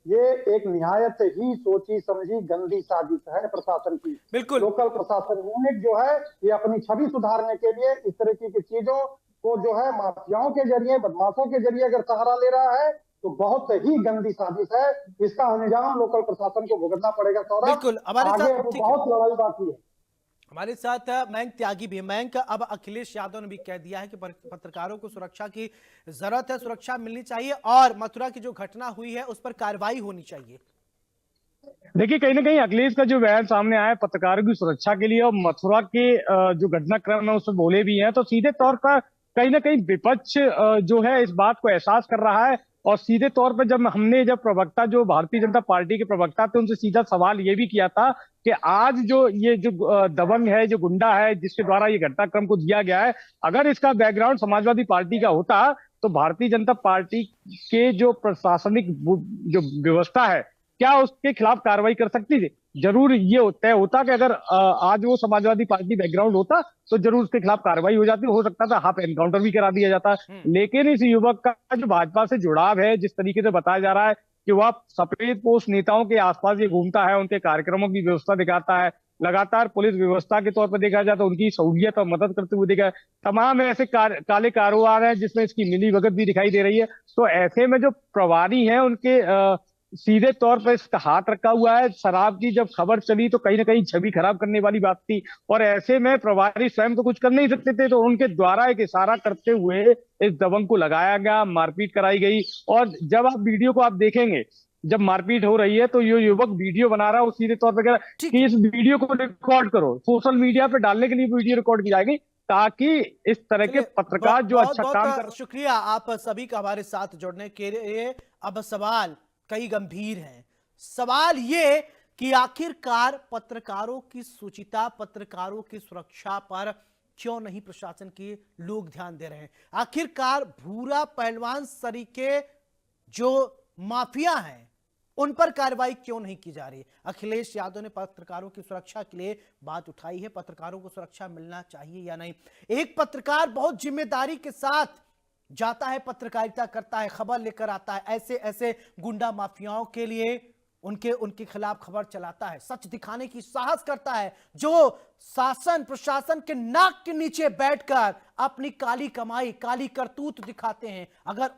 ये एक निहायत ही सोची समझी गंदी साजिश है प्रशासन की। बिल्कुल। लोकल प्रशासन यूनिट जो है ये अपनी छवि सुधारने के लिए इस तरह की चीजों को जो है माफियाओं के जरिए, बदमाशों के जरिए अगर सहारा ले रहा है तो बहुत ही गंदी साजिश है। इसका अंजाम लोकल प्रशासन को भुगतना पड़ेगा। सौरभ, बिल्कुल। हमारे आगे साथ बहुत लड़ाई बाकी है। हमारे साथ मयंक त्यागी भी। मयंक, अब अखिलेश यादव ने भी कह दिया है कि पत्रकारों को सुरक्षा की जरूरत है, सुरक्षा मिलनी चाहिए और मथुरा की जो घटना हुई है उस पर कार्रवाई होनी चाहिए। देखिए, कहीं ना कहीं अखिलेश का जो बयान सामने आया पत्रकारों की सुरक्षा के लिए और मथुरा के जो घटनाक्रम है उसमें बोले भी हैं, तो सीधे तौर पर कहीं ना कहीं विपक्ष जो है इस बात को एहसास कर रहा है। और सीधे तौर पर जब प्रवक्ता जो भारतीय जनता पार्टी के प्रवक्ता थे उनसे सीधा सवाल ये भी किया था कि आज ये जो दबंग है, जो गुंडा है जिसके द्वारा ये घटनाक्रम को दिया गया है, अगर इसका बैकग्राउंड समाजवादी पार्टी का होता तो भारतीय जनता पार्टी के जो प्रशासनिक जो व्यवस्था है क्या उसके खिलाफ कार्रवाई कर सकती थी। जरूर ये तय होता कि अगर आज वो समाजवादी पार्टी बैकग्राउंड होता तो जरूर उसके खिलाफ कार्रवाई हो जाती, हो सकता था हाफ एनकाउंटर भी करा दिया जाता। लेकिन इस युवक का जो भाजपा से जुड़ाव है, जिस तरीके से बताया जा रहा है कि वह सफेद पोस्ट नेताओं के आसपास ये घूमता है, उनके कार्यक्रमों की व्यवस्था दिखाता है, लगातार पुलिस व्यवस्था के तौर पर देखा जाए तो उनकी सहूलियत और मदद करते हुए देखा, तमाम ऐसे काले कारोबार हैं जिसमें इसकी मिली भगत भी दिखाई दे रही है। तो ऐसे में जो प्रभारी हैं उनके सीधे तौर पर इसका हाथ रखा हुआ है। शराब की जब खबर चली तो कहीं ना कहीं छवि खराब करने वाली बात थी और ऐसे में प्रभारी स्वयं तो कुछ कर नहीं सकते थे, तो उनके द्वारा एक इशारा करते हुए इस दबंग को लगाया गया, मारपीट कराई गई। और जब आप वीडियो को आप देखेंगे, जब मारपीट हो रही है तो ये युवक वीडियो बना रहा है, वो सीधे तौर पर कह रहा है कि इस वीडियो को रिकॉर्ड करो, सोशल मीडिया पे डालने के लिए वीडियो रिकॉर्ड की जाएगी ताकि इस तरह के पत्रकार जो अच्छा काम कर। शुक्रिया आप सभी का हमारे साथ जुड़ने के लिए। अब सवाल कई गंभीर हैं। सवाल ये कि आखिरकार पत्रकारों की सुचिता, पत्रकारों की सुरक्षा पर क्यों नहीं प्रशासन के लोग ध्यान दे रहे हैं। आखिरकार भूरा पहलवान सरीके जो माफिया हैं उन पर कार्रवाई क्यों नहीं की जा रही। अखिलेश यादव ने पत्रकारों की सुरक्षा के लिए बात उठाई है, पत्रकारों को सुरक्षा मिलना चाहिए या नहीं। एक पत्रकार बहुत जिम्मेदारी के साथ जाता है, पत्रकारिता करता है, खबर लेकर आता है, ऐसे ऐसे गुंडा माफियाओं के लिए उनके खिलाफ खबर चलाता है, सच दिखाने की साहस करता है, जो शासन प्रशासन के नाक के नीचे बैठकर अपनी काली कमाई, काली करतूत दिखाते हैं। अगर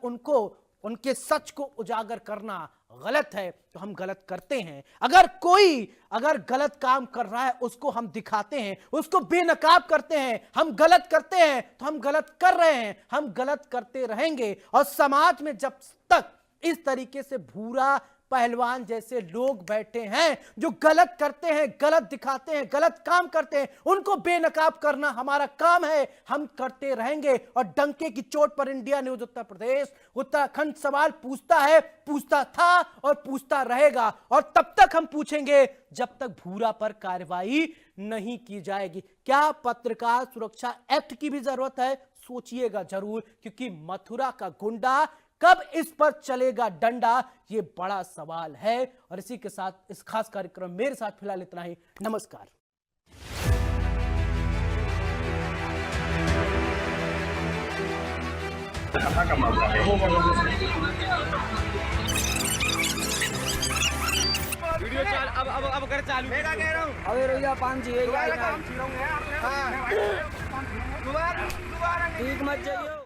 उनके सच को उजागर करना गलत है तो हम गलत करते हैं। अगर गलत काम कर रहा है उसको हम दिखाते हैं, उसको बेनकाब करते हैं। हम गलत करते हैं तो हम गलत कर रहे हैं, हम गलत करते रहेंगे। और समाज में जब तक इस तरीके से भूरा पहलवान जैसे लोग बैठे हैं जो गलत करते हैं, गलत दिखाते हैं, गलत काम करते हैं, उनको बेनकाब करना हमारा काम है, हम करते रहेंगे। और डंके की चोट पर इंडिया न्यूज उत्तर प्रदेश उत्तराखंड सवाल पूछता है, पूछता था और पूछता रहेगा। और तब तक हम पूछेंगे जब तक भूरा पर कार्रवाई नहीं की जाएगी। क्या पत्रकार सुरक्षा एक्ट की भी जरूरत है? सोचिएगा जरूर, क्योंकि मथुरा का गुंडा कब इस पर चलेगा डंडा, ये बड़ा सवाल है। और इसी के साथ इस खास कार्यक्रम मेरे साथ फिलहाल इतना ही। नमस्कार। वीडियो चल अब कर चालू मैं क्या कह रहा हूँ अबे रोजा 5 जी ठीक मत जाइयो।